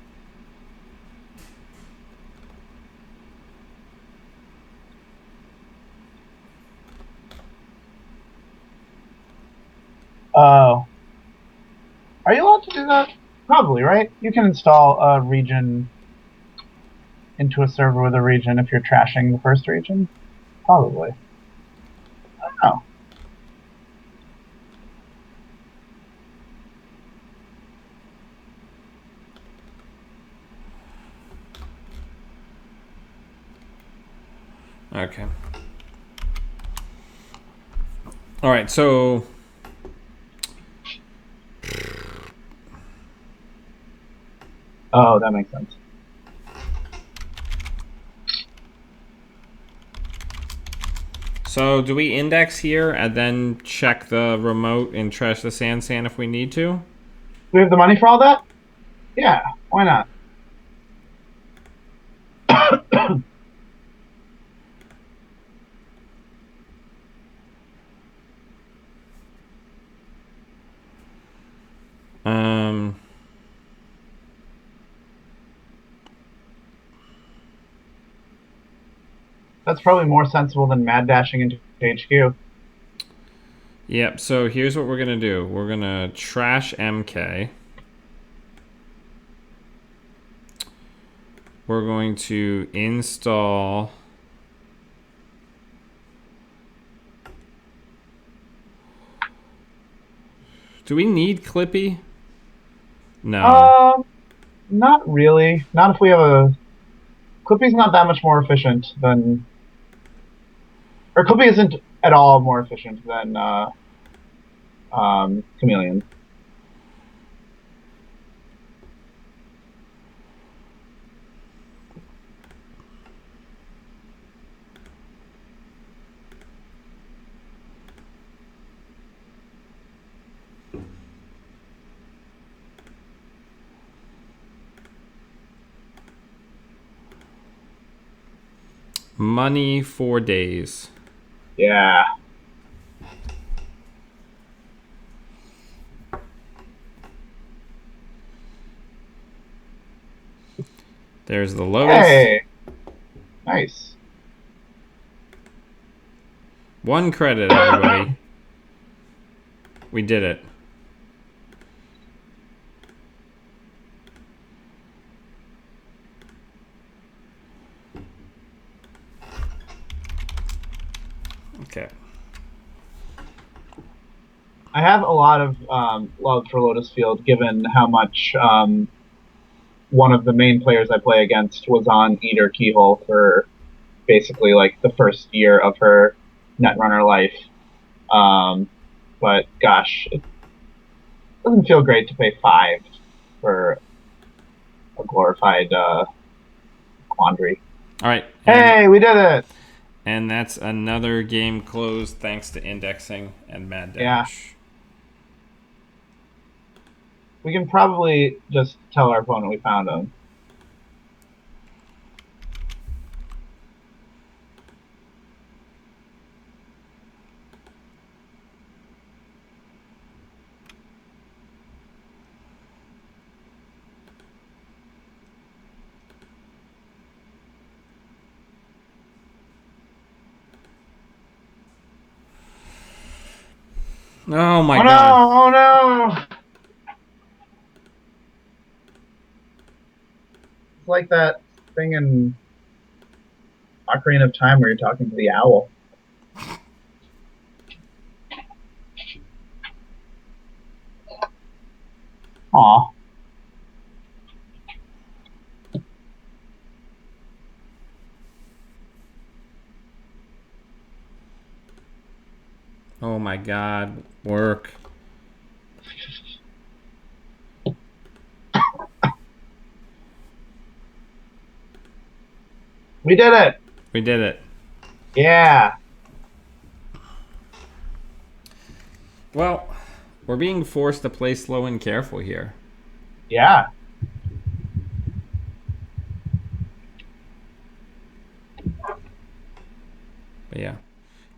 Oh. Are you allowed to do that? Probably, right? You can install a region into a server with a region if you're trashing the first region. Probably. I don't know. Okay. All right, so Oh, that makes sense. do we index here and then check the remote and trash the sand if we need to? Do we have the money for all that? Yeah, why not? Um That's probably more sensible than mad dashing into HQ. Yep, so here's what we're going to do. We're going to trash MK. We're going to install... Do we need Clippy? No. Not really. Not if we have a... Clippy's not that much more efficient than... Or Clippy isn't at all more efficient than Chameleon. Money for days. Yeah. There's the Lotus. Hey! Nice. 1 credit, everybody. We did it. Okay. I have a lot of love for Lotus Field, given how much one of the main players I play against was on Eater Keyhole for basically like the first year of her Netrunner life. But gosh, it doesn't feel great to pay 5 for a glorified quandary. All right. Hey, we did it! And that's another game closed thanks to indexing and Mad Dash. Yeah. We can probably just tell our opponent we found him. Oh my god. Oh no! It's like that thing in Ocarina of Time where you're talking to the owl. Aw. Oh my god. Work. We did it! We did it. Yeah. Well, we're being forced to play slow and careful here. Yeah. But yeah.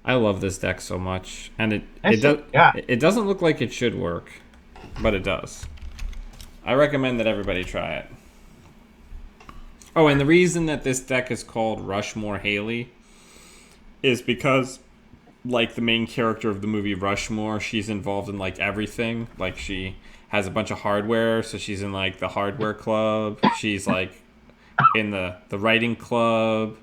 I love this deck so much. And it doesn't look like it should work, but it does. I recommend that everybody try it. Oh, and the reason that this deck is called Rushmore Hayley is because, like, the main character of the movie Rushmore, she's involved in, like, everything. Like, she has a bunch of hardware, so she's in, like, the hardware club. She's, like, in the writing club.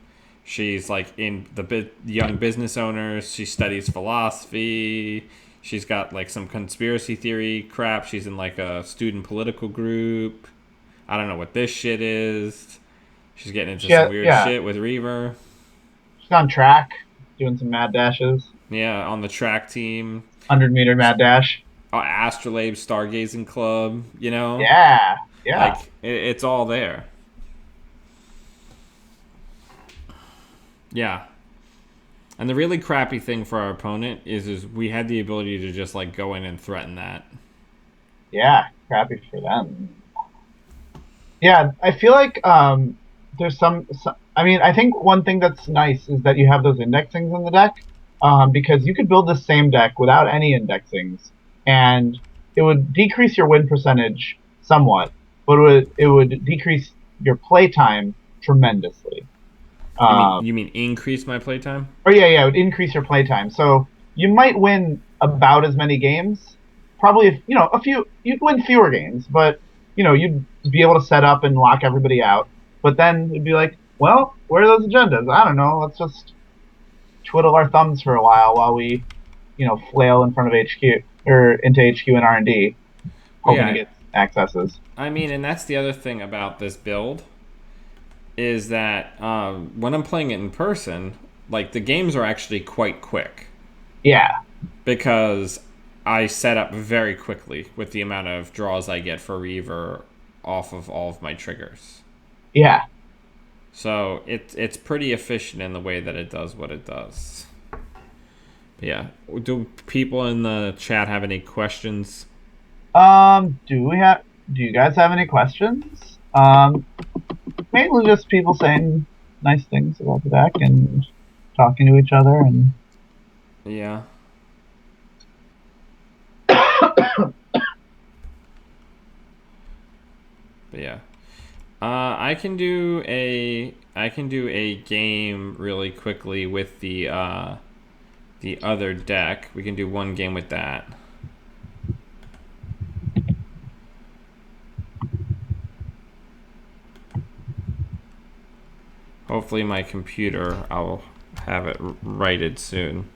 She's, like, in the young business owners. She studies philosophy. She's got, like, some conspiracy theory crap. She's in, like, a student political group. I don't know what this shit is. She's getting into some weird shit with Reaver. She's on track, doing some mad dashes. Yeah, on the track team. 100-meter mad dash. Astrolabe Stargazing Club, you know? Yeah, yeah. Like, it's all there. Yeah. And the really crappy thing for our opponent is we had the ability to just, like, go in and threaten that. Yeah, crappy for them. Yeah, I feel like there's some. I mean, I think one thing that's nice is that you have those indexings in the deck, because you could build the same deck without any indexings, and it would decrease your win percentage somewhat, but it would decrease your play time tremendously. You mean increase my playtime? Oh yeah, it would increase your playtime. So you might win about as many games. Probably, a few, you'd win fewer games, but, you'd be able to set up and lock everybody out. But then it'd be like, well, where are those agendas? I don't know. Let's just twiddle our thumbs for a while we, flail in front of HQ or into HQ and R&D, Well, hoping to get accesses. I mean, and that's the other thing about this build is that when I'm playing it in person, like the games are actually quite quick. Yeah. Because I set up very quickly with the amount of draws I get for Reaver off of all of my triggers. Yeah. So it's pretty efficient in the way that it does what it does. But yeah. Do people in the chat have any questions? Do you guys have any questions? Mainly just people saying nice things about the deck and talking to each other and yeah. But yeah. I can do a game really quickly with the other deck. We can do one game with that. Hopefully my computer, I'll have it righted soon.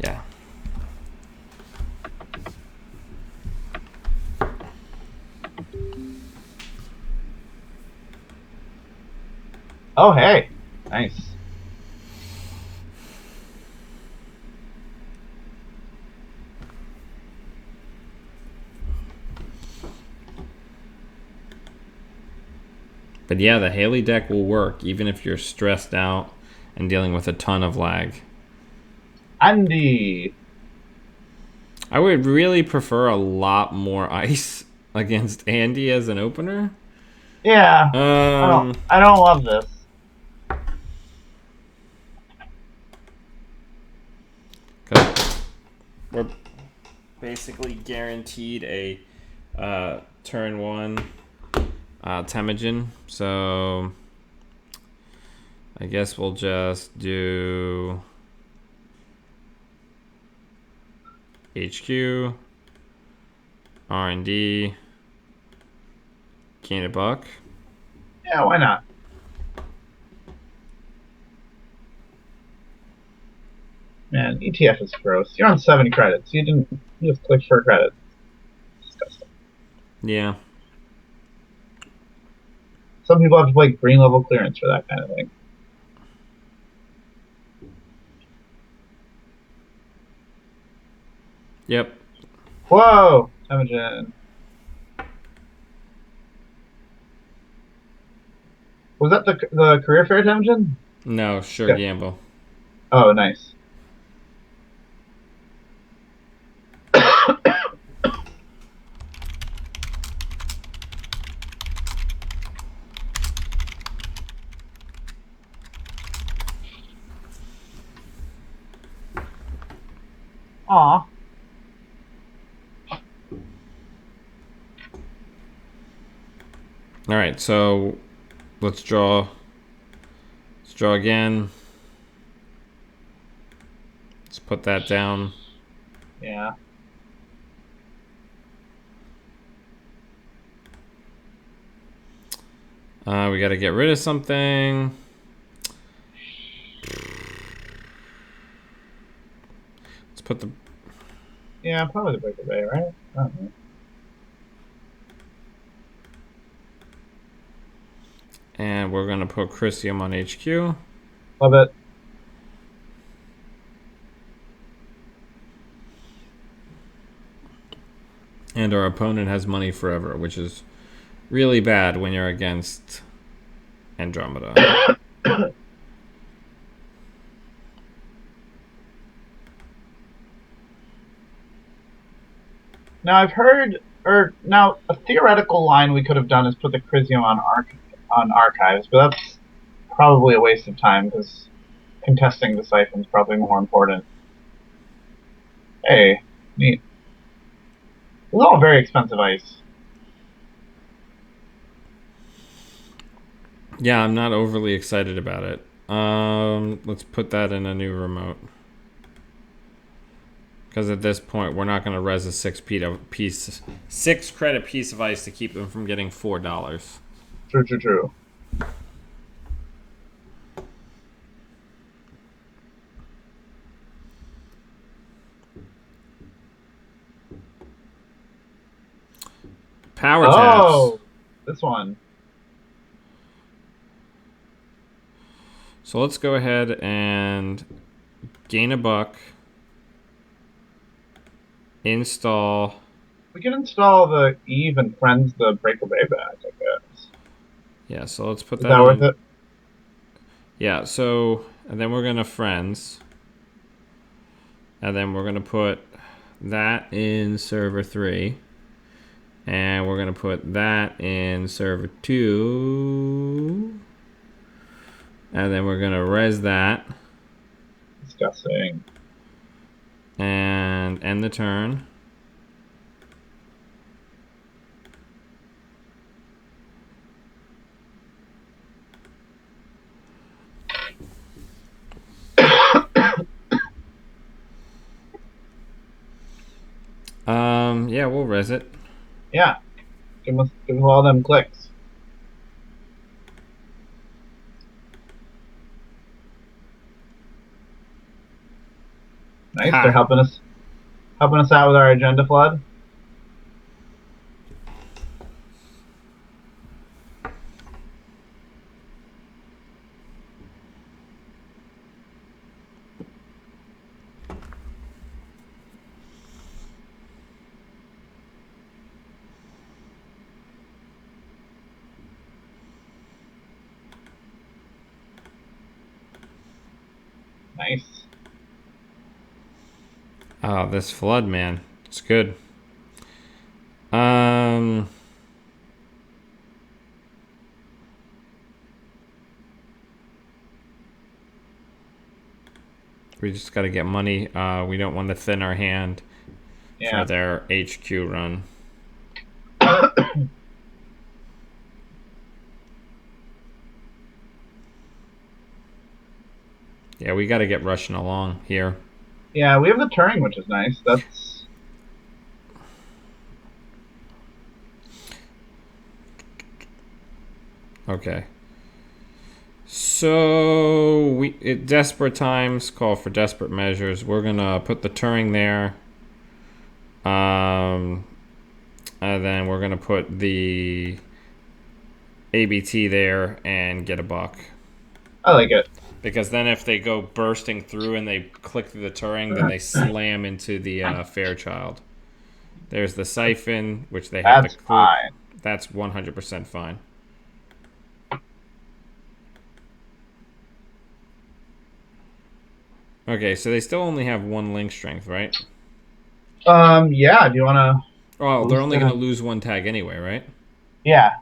Yeah. Oh, hey. Nice. But yeah, the Hayley deck will work even if you're stressed out and dealing with a ton of lag. Andy. I would really prefer a lot more ice against Andy as an opener. Yeah. I don't love this. Because we're basically guaranteed a turn 1 Temujin. So I guess we'll just do HQ, R&D, gain a buck. Yeah, why not? Man, ETF is gross. You're on 7 credits. You just clicked for a credit. Disgusting. Yeah. Some people have to play green level clearance for that kind of thing. Yep. Whoa! Temujin. Was that the career fair Temujin? No, sure, Yeah. gamble. Oh, nice. Aw. All right, so let's draw. Let's draw again. Let's put that down. Yeah. We got to get rid of something. Let's put the... Yeah, probably the Breaker Bay, right? I don't know. And we're going to put Chrysium on HQ. Love it. And our opponent has money forever, which is really bad when you're against Andromeda. Now I've heard, now a theoretical line we could have done is put the Chrysium on archives, but that's probably a waste of time because contesting the siphon is probably more important. Hey, neat. It's all very expensive ice. Yeah, I'm not overly excited about it. Let's put that in a new remote. Because at this point, we're not going to res a 6 credit piece of ice to keep them from getting $4. True. Power taps. Oh, this one. So let's go ahead and gain a buck. Install. We can install the Eve and Friends the Breakaway back, I guess. Yeah, so let's put Is that that in. worth it? Yeah, so, and then we're going to Friends. And then we're going to put that in server 3. And we're going to put that in server 2. And then we're going to res that. Disgusting. And end the turn. Yeah, we'll res it. Yeah. Give us all them clicks. Nice. Ha. They're helping us out with our agenda flood. Nice. Oh, this flood, man. It's good. We just got to get money. We don't want to thin our hand for their HQ run. Yeah, we got to get rushing along here. Yeah, we have the Turing, which is nice. That's... Okay. So, desperate times call for desperate measures. We're going to put the Turing there. And then we're going to put the ABT there and get a buck. I like it. Because then if they go bursting through and they click through the Turing, then they slam into the Fairchild. There's the Siphon, which they have to click. Fine. That's 100% fine. Okay, so they still only have 1 link strength, right? Yeah, do you want to... Oh, they're only going to lose 1 tag anyway, right? Yeah.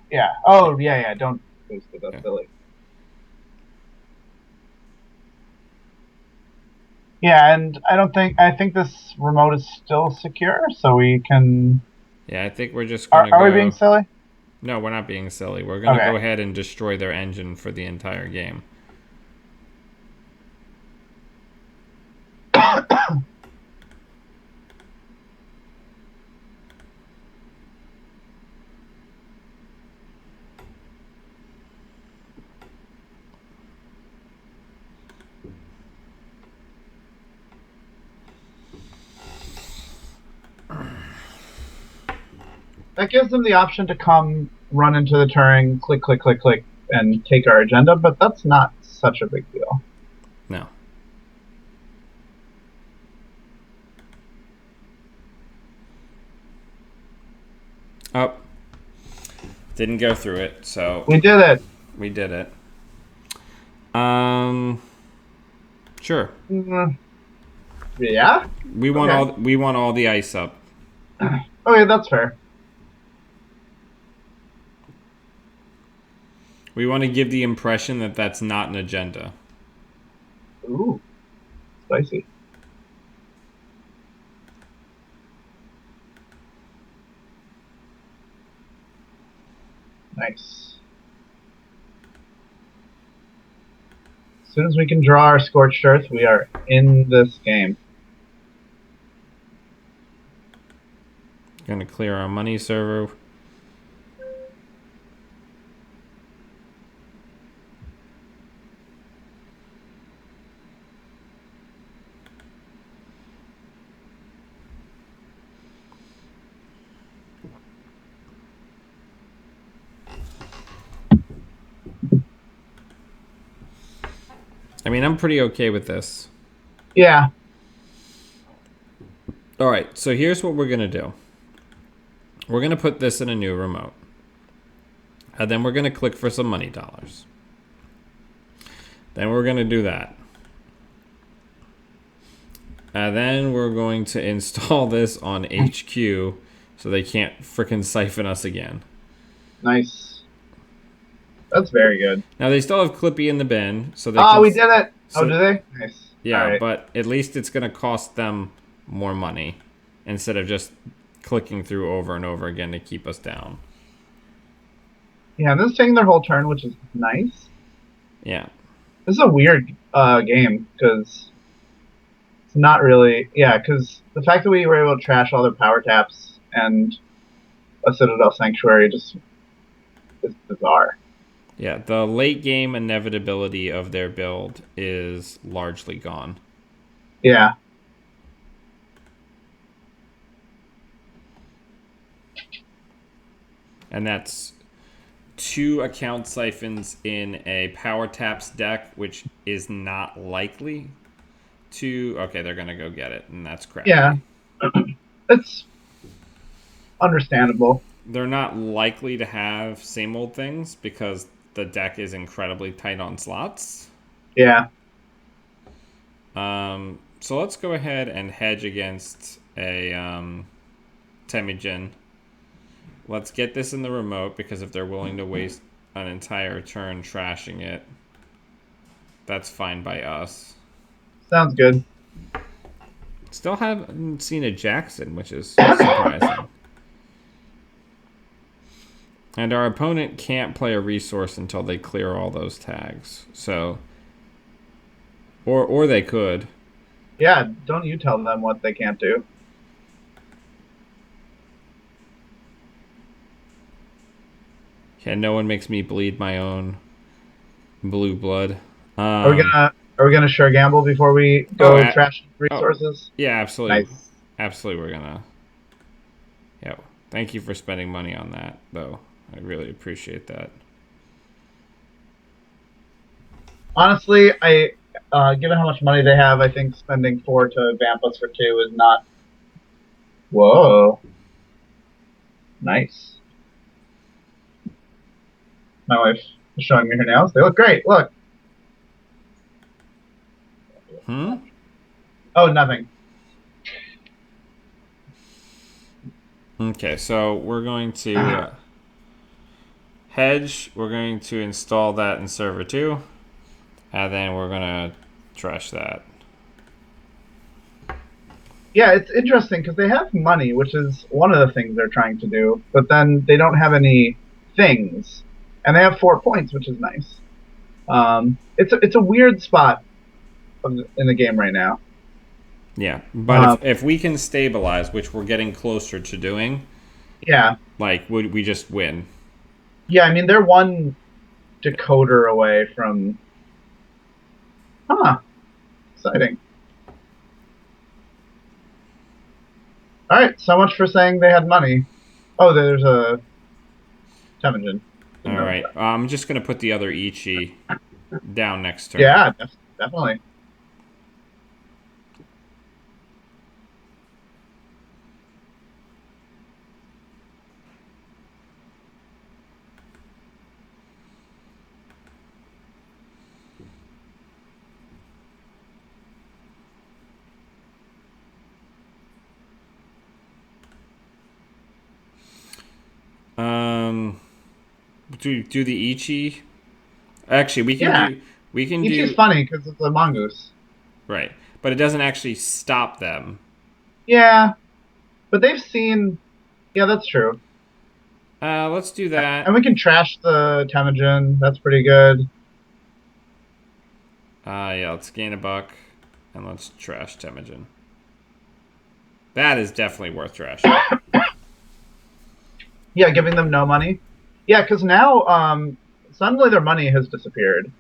Oh, yeah, don't boost it. That's silly. Yeah, and I think this remote is still secure, so we can... Yeah, I think we're just going to Are we being silly? No, we're not being silly. We're going to go ahead and destroy their engine for the entire game. That gives them the option to come run into the Turing, click, and take our agenda, but that's not such a big deal. No. Oh. Didn't go through it, so... We did it! We did it. Sure. Yeah? We want all the ice up. Okay, that's fair. We want to give the impression that that's not an agenda. Ooh. Spicy. Nice. soon as we can draw our Scorched Earth, we are in this game. Gonna clear our money server. I mean, I'm pretty okay with this. Yeah. All right, so here's what we're going to do. We're going to put this in a new remote. And then we're going to click for some money dollars. Then we're going to do that. And then we're going to install this on HQ so they can't frickin' siphon us again. Nice. That's very good. Now, they still have Clippy in the bin, so they we did it! Do they? Nice. Yeah, right. But at least it's going to cost them more money instead of just clicking through over and over again to keep us down. Yeah, this is taking their whole turn, which is nice. Yeah. This is a weird game, because it's not really... Yeah, because the fact that we were able to trash all their power taps and a Citadel Sanctuary just is bizarre. Yeah, the late game inevitability of their build is largely gone. Yeah. And that's 2 account siphons in a power taps deck, which is not likely to... Okay, they're going to go get it, and that's crappy. Yeah. It's understandable. They're not likely to have same old things because the deck is incredibly tight on slots. Yeah. So let's go ahead and hedge against a Temujin. Let's get this in the remote because if they're willing to waste an entire turn trashing it, that's fine by us. Sounds good. Still haven't seen a Jackson, which is surprising. And our opponent can't play a resource until they clear all those tags. So, or they could. Yeah, don't you tell them what they can't do. Yeah, no one makes me bleed my own blue blood. Are we gonna sure gamble before we go trash resources? Yeah, absolutely. Nice. Absolutely, we're gonna. Yeah, thank you for spending money on that, though. I really appreciate that. Honestly, given how much money they have, I think spending 4 to vamp us for 2 is not. Whoa. Nice. My wife is showing me her nails. They look great. Look. Oh, nothing. Okay, so we're going to hedge. We're going to install that in server 2. And then we're going to trash that. Yeah, it's interesting because they have money, which is one of the things they're trying to do. But then they don't have any things. And they have 4 points, which is nice. It's a weird spot in the game right now. Yeah, but if we can stabilize, which we're getting closer to doing, yeah, like we just win. Yeah, I mean they're 1 decoder away from. Exciting. All right, so much for saying they had money. Oh, there's a Temujin. All right, I'm just gonna put the other Ichi down next turn. Yeah, definitely. Do the Ichi? Actually, we can do. Ichi's funny because it's a mongoose. Right, but it doesn't actually stop them. Yeah, but they've seen. Yeah, that's true. Let's do that. And we can trash the Temujin. That's pretty good. Yeah, let's gain a buck, and let's trash Temujin. That is definitely worth trashing. Yeah, giving them no money. Yeah, because now suddenly their money has disappeared.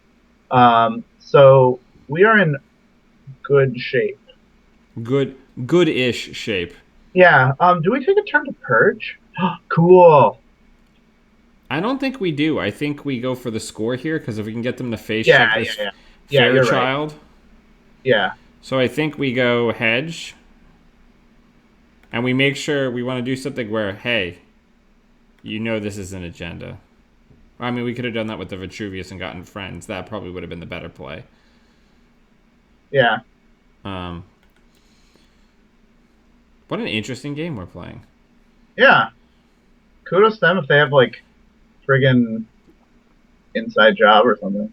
So we are in good shape. Good-ish shape. Yeah. Do we take a turn to purge? Cool. I don't think we do. I think we go for the score here because if we can get them to face Yeah, check yeah, this yeah. Yeah, you're right. Fairchild, Yeah. so I think we go hedge, and we make sure we want to do something where, hey, you know this is an agenda. I mean, we could have done that with the Vitruvius and gotten friends. That probably would have been the better play. Yeah. What an interesting game we're playing. Yeah. Kudos to them if they have like friggin' inside job or something.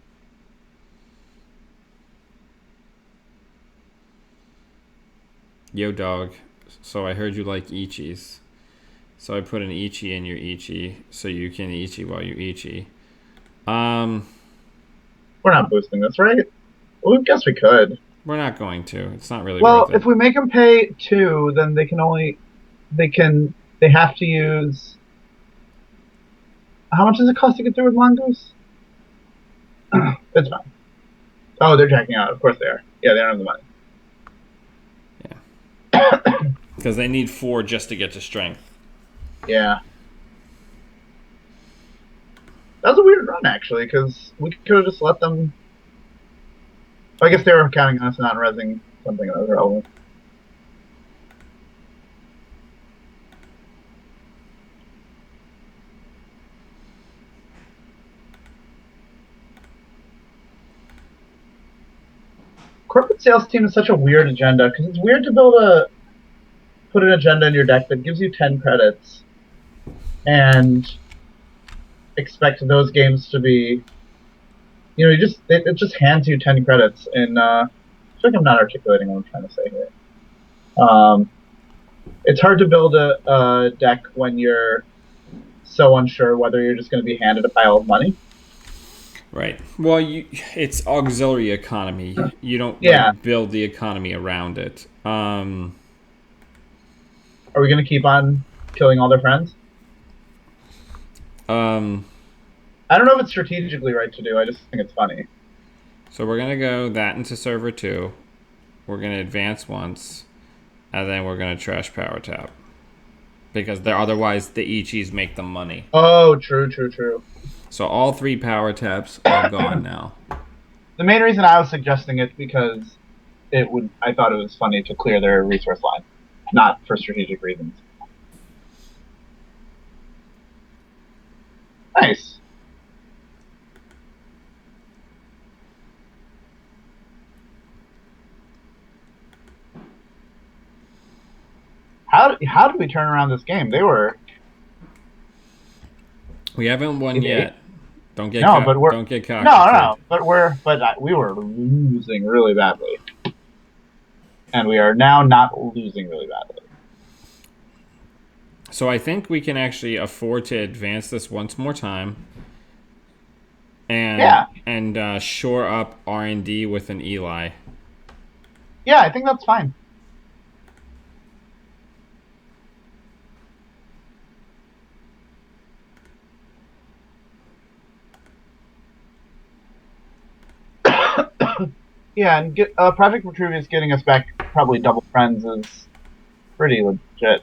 Yo, dog. So I heard you like Ichis. So I put an Ichi in your Ichi so you can Ichi while you Ichi. We're not boosting this, right? Well, I guess we could. We're not going to. It's not really Well, worth it. if we make them pay 2, then they have to use. How much does it cost to get through with Mongoose? It's fine. Oh, they're checking out. Of course they are. Yeah, they don't have the money. Yeah. Because they need 4 just to get to strength. Yeah. That was a weird run, actually, because we could have just let them. I guess they were counting on us not rezzing something that was relevant. Corporate sales team is such a weird agenda because it's weird to put an agenda in your deck that gives you 10 credits and expect those games to be, it just hands you 10 credits. And I feel like I'm not articulating what I'm trying to say here. It's hard to build a deck when you're so unsure whether you're just going to be handed a pile of money. Right. Well, it's auxiliary economy. You don't build the economy around it. Are we going to keep on killing all their friends? I don't know if it's strategically right to do. I just think it's funny. So we're going to go that into server 2. We're going to advance once. And then we're going to trash power tap. Because otherwise the Ichis make them money. Oh, true. So all 3 power taps are gone now. The main reason I was suggesting it because I thought it was funny to clear their resource line, not for strategic reasons. Nice. How did we turn around this game? We haven't won yet. Don't get don't get cocky. No. But we were losing really badly, and we are now not losing really badly. So I think we can actually afford to advance this once more time, and shore up R&D with an Eli. Yeah, I think that's fine. Yeah, and Project Vitruvius getting us back probably double friends is pretty legit.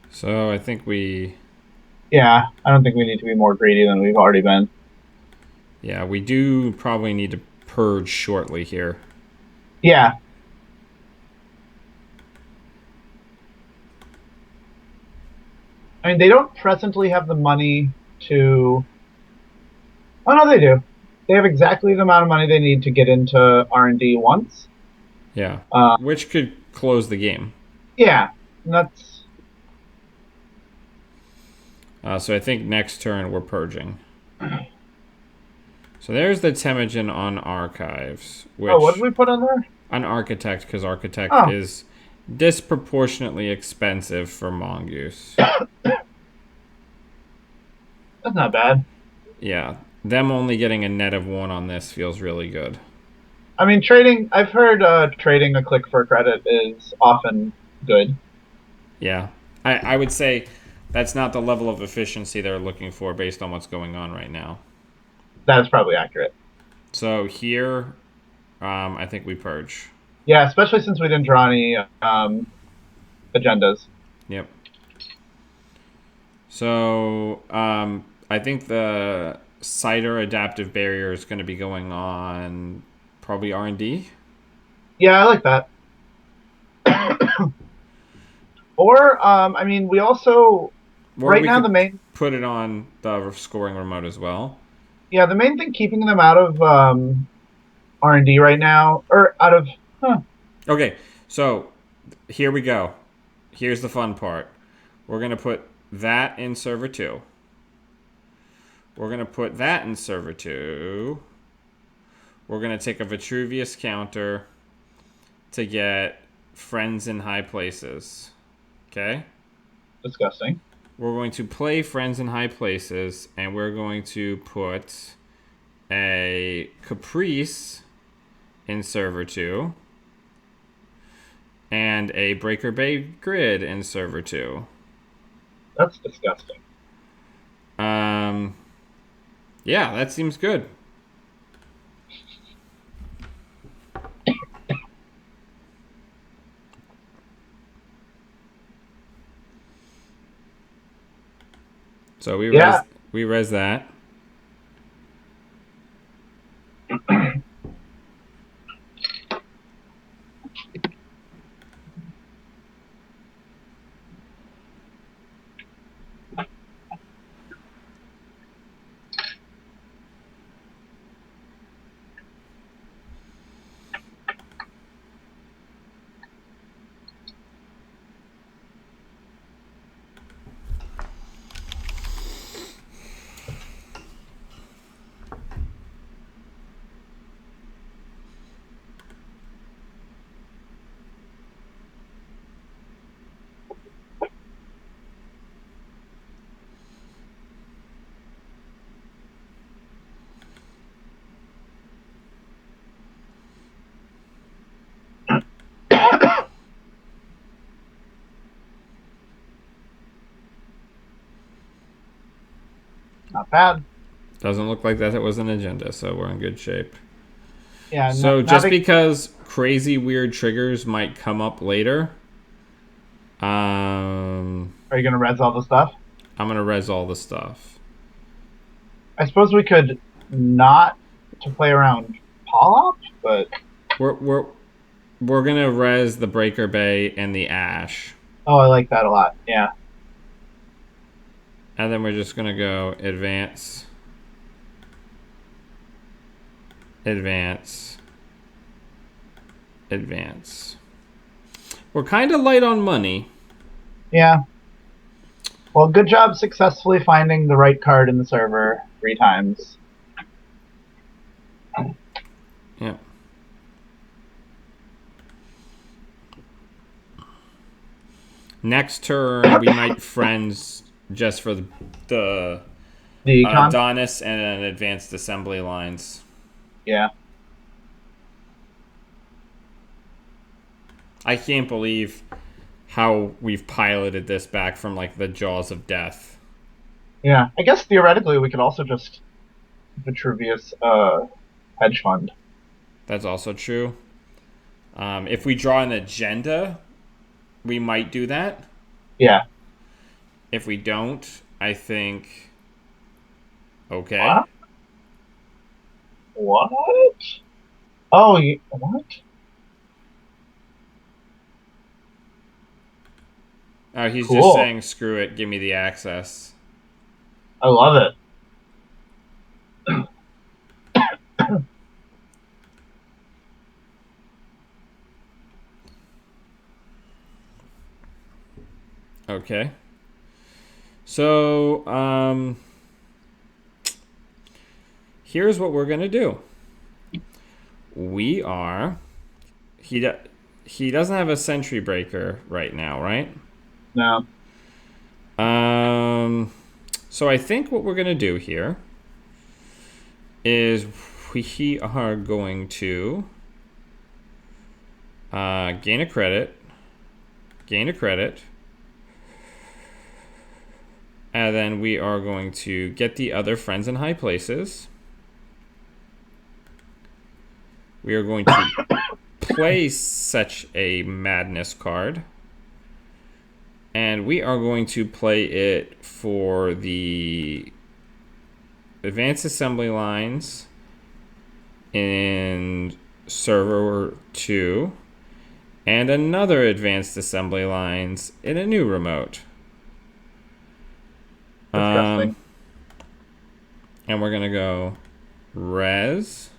So I think Yeah, I don't think we need to be more greedy than we've already been. Yeah, we do probably need to purge shortly here. Yeah. I mean, they don't presently have the money to... Oh, no, they do. They have exactly the amount of money they need to get into R&D once. Yeah, which could close the game. Yeah, and that's So I think next turn we're purging. So there's the Temujin on archives, Oh, what did which we put on there? an architect, because architect Oh, is disproportionately expensive for mongoose. that's not bad. Yeah, them only getting a net of 1 on this feels really good. I mean, trading. I've heard trading a click for credit is often good. Yeah, I would say that's not the level of efficiency they're looking for based on what's going on right now. That is probably accurate. So here, I think we purge. Yeah, especially since we didn't draw any agendas. Yep. So I think the cider adaptive barrier is going to be going on probably R&D. Yeah, I like that. Or, I mean, we also Or right we now could the main put it on the scoring remote as well. yeah the main thing keeping them out of R&D right now, or out of Okay, so here we go. Here's the fun part. We're going to put that in server 2. We're going to put that in server 2. We're going to take a Vitruvius counter to get friends in high places. Okay? disgusting. We're going to play friends in high places, and we're going to put a Caprice in server 2 and a Breaker Bay grid in server 2. That's disgusting. Yeah, that seems good. So Yeah. we res that. Not bad. Doesn't look like that it was an agenda, so we're in good shape. Yeah, So not just a, because crazy weird triggers might come up later, are you gonna res all the stuff? I'm gonna res all the stuff. I suppose we could not to play around Polop, but We're we're gonna res the Breaker Bay and the Ash, oh, I like that a lot. Yeah. and then we're just gonna go advance, advance, advance. We're kind of light on money. Yeah. Well, good job successfully finding the right card in the server 3 times. Yeah. Next turn, we might friends just for the The econ? Adonis and advanced assembly lines. Yeah. I can't believe how we've piloted this back from like the jaws of death. Yeah. I guess theoretically we could also just Vitruvius hedge fund. That's also true. If we draw an agenda, we might do that. Yeah. If we don't, I think okay. What? Oh, what? He's just Cool. saying screw it, give me the access. I love it. Okay. So, here's what we're gonna do. We are he doesn't have a sentry breaker right now, right? No. So I think what we're gonna do here is we are going to gain a credit, and then we are going to get the other friends in high places. We are going to play such a madness card. And we are going to play it for the advanced assembly lines in server 2 and another advanced assembly lines in a new remote. Disgusting. And we're going to go res.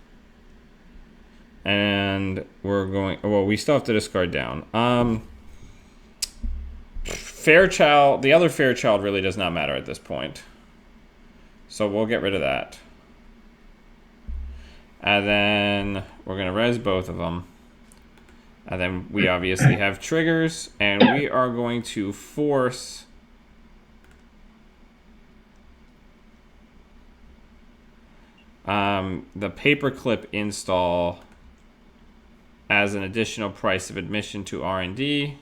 And we're going... Well, we still have to discard down. Fairchild... The other Fairchild really does not matter at this point. So we'll get rid of that. And then we're going to res both of them. And then we obviously have triggers. And we are going to force... the paperclip install as an additional price of admission to R&D.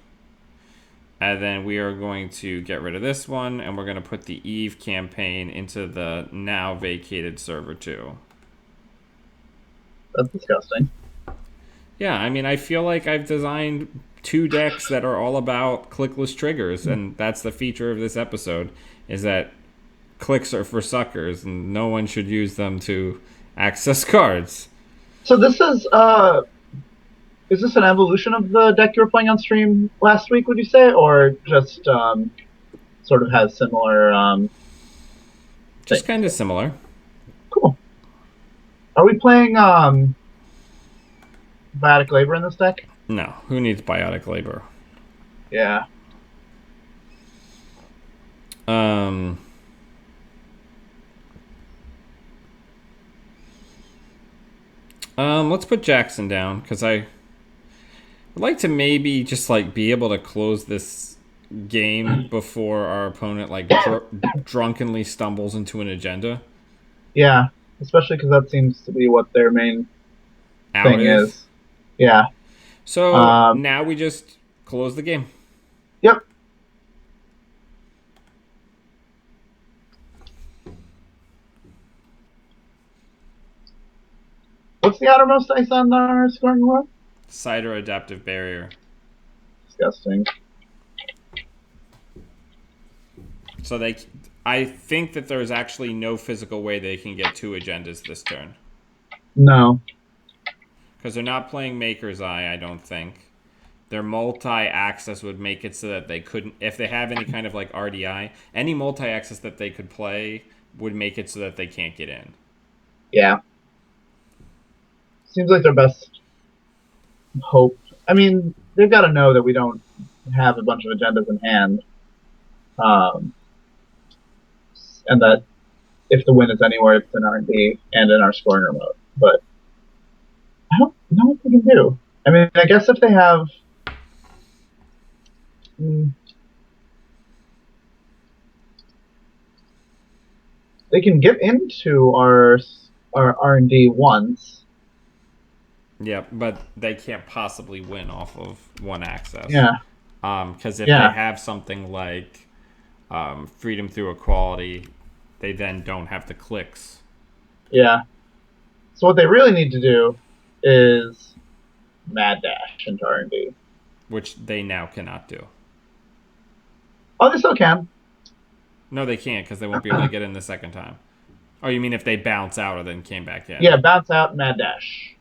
And then we are going to get rid of this one, and we're going to put the Eve campaign into the now vacated server 2. That's disgusting. Yeah, I mean, I feel like I've designed 2 decks that are all about clickless triggers, and that's the feature of this episode, is that clicks are for suckers, and no one should use them to access cards. So this is this an evolution of the deck you were playing on stream last week, would you say? Or just sort of has similar... Just kind of similar. Cool. Are we playing Biotic Labor in this deck? No, who needs biotic labor? Yeah. Let's put Jackson down, because I would like to maybe just like be able to close this game before our opponent like drunkenly stumbles into an agenda. Yeah, especially because that seems to be what their main thing is. Yeah. So now we just close the game. Yep. What's the outermost ice on our scoring board? Cider adaptive barrier. Disgusting. So I think that there's actually no physical way they can get 2 agendas this turn. No. Because they're not playing Maker's Eye, I don't think. Their multi-access would make it so that they couldn't... If they have any kind of like RDI, any multi-access that they could play would make it so that they can't get in. Yeah. Seems like their best hope. I mean, they've got to know that we don't have a bunch of agendas in hand. And that if the win is anywhere, it's in R&D and in our scoring remote. But I don't know what they can do. I mean, I guess if they have... They can get into our R&D once. Yeah, but they can't possibly win off of 1 access. Yeah. Because if they have something like Freedom Through Equality, they then don't have the clicks. Yeah. So what they really need to do is Mad Dash into R&D. Which they now cannot do. Oh, they still can. No, they can't, because they won't be able to get in the second time. Oh, you mean if they bounce out or then came back in? Yeah, bounce out, Mad Dash.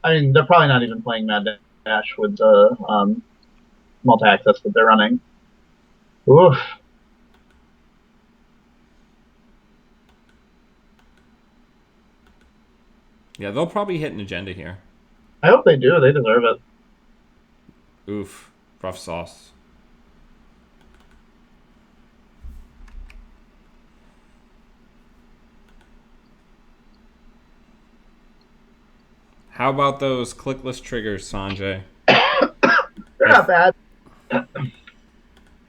I mean, they're probably not even playing Mad Dash with the multi-access that they're running. Oof. Yeah, they'll probably hit an agenda here. I hope they do. They deserve it. Oof. Rough sauce. How about those clickless triggers, Sanjay? They're not bad.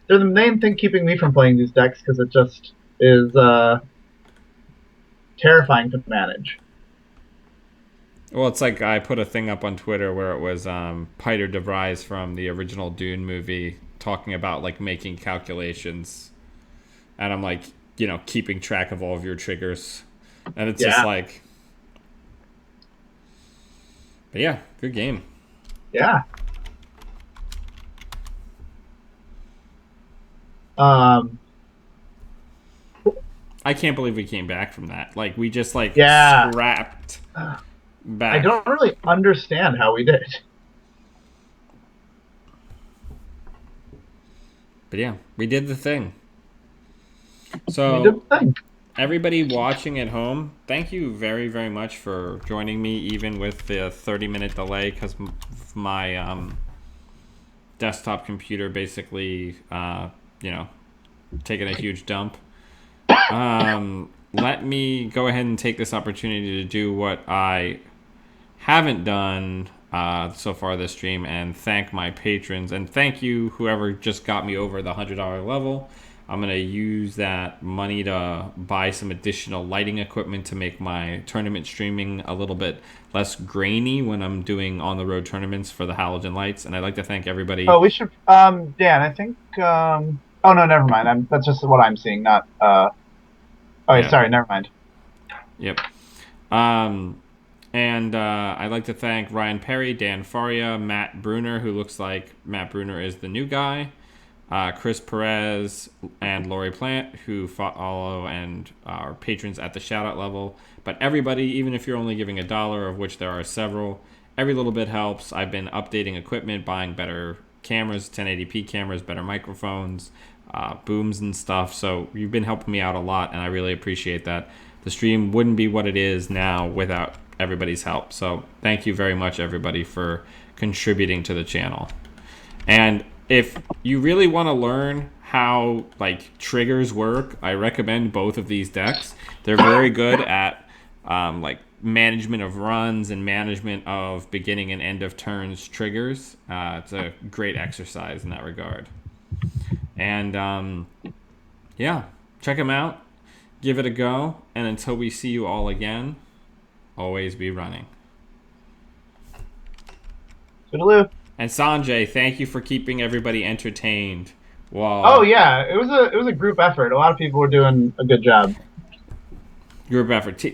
They're the main thing keeping me from playing these decks because it just is terrifying to manage. Well, it's like I put a thing up on Twitter where it was Peter DeVries from the original Dune movie talking about like making calculations, and I'm like, keeping track of all of your triggers, and it's just Yeah, like, but yeah, good game. yeah. Um, I can't believe we came back from that. Like we just like yeah. scrapped I back. don't really understand how we did. But yeah, we did the thing. We did So the thing. everybody watching at home, thank you very, very much for joining me, even with the 30-minute delay, because my desktop computer basically, taking a huge dump. Let me go ahead and take this opportunity to do what I haven't done so far this stream and thank my patrons. And thank you, whoever just got me over the $100 level. I'm going to use that money to buy some additional lighting equipment to make my tournament streaming a little bit less grainy when I'm doing on-the-road tournaments for the halogen lights. And I'd like to thank everybody. Oh, we should. Dan, I think. Oh no, never mind. That's just what I'm seeing. Not. Okay, Yeah, sorry. Never mind. yep. Um, and I'd like to thank Ryan Perry, Dan Faria, Matt Bruner, who looks like Matt Bruner is the new guy, Chris Perez, and Lori Plant, who follow and are patrons at the shout-out level. But everybody, even if you're only giving $1, of which there are several, every little bit helps. I've been updating equipment, buying better cameras, 1080p cameras, better microphones, booms and stuff. So you've been helping me out a lot, and I really appreciate that. The stream wouldn't be what it is now without everybody's help. So thank you very much, everybody, for contributing to the channel. And if you really want to learn how like triggers work, I recommend both of these decks. They're very good at like management of runs and management of beginning and end of turns triggers. It's a great exercise in that regard. And yeah, check them out. Give it a go. And until we see you all again, always be running. Toodaloo. And Sanjay, thank you for keeping everybody entertained. Oh While yeah, it was a group effort. A lot of people were doing a good job. group effort,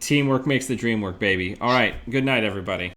teamwork makes the dream work, baby. All right, good night, everybody.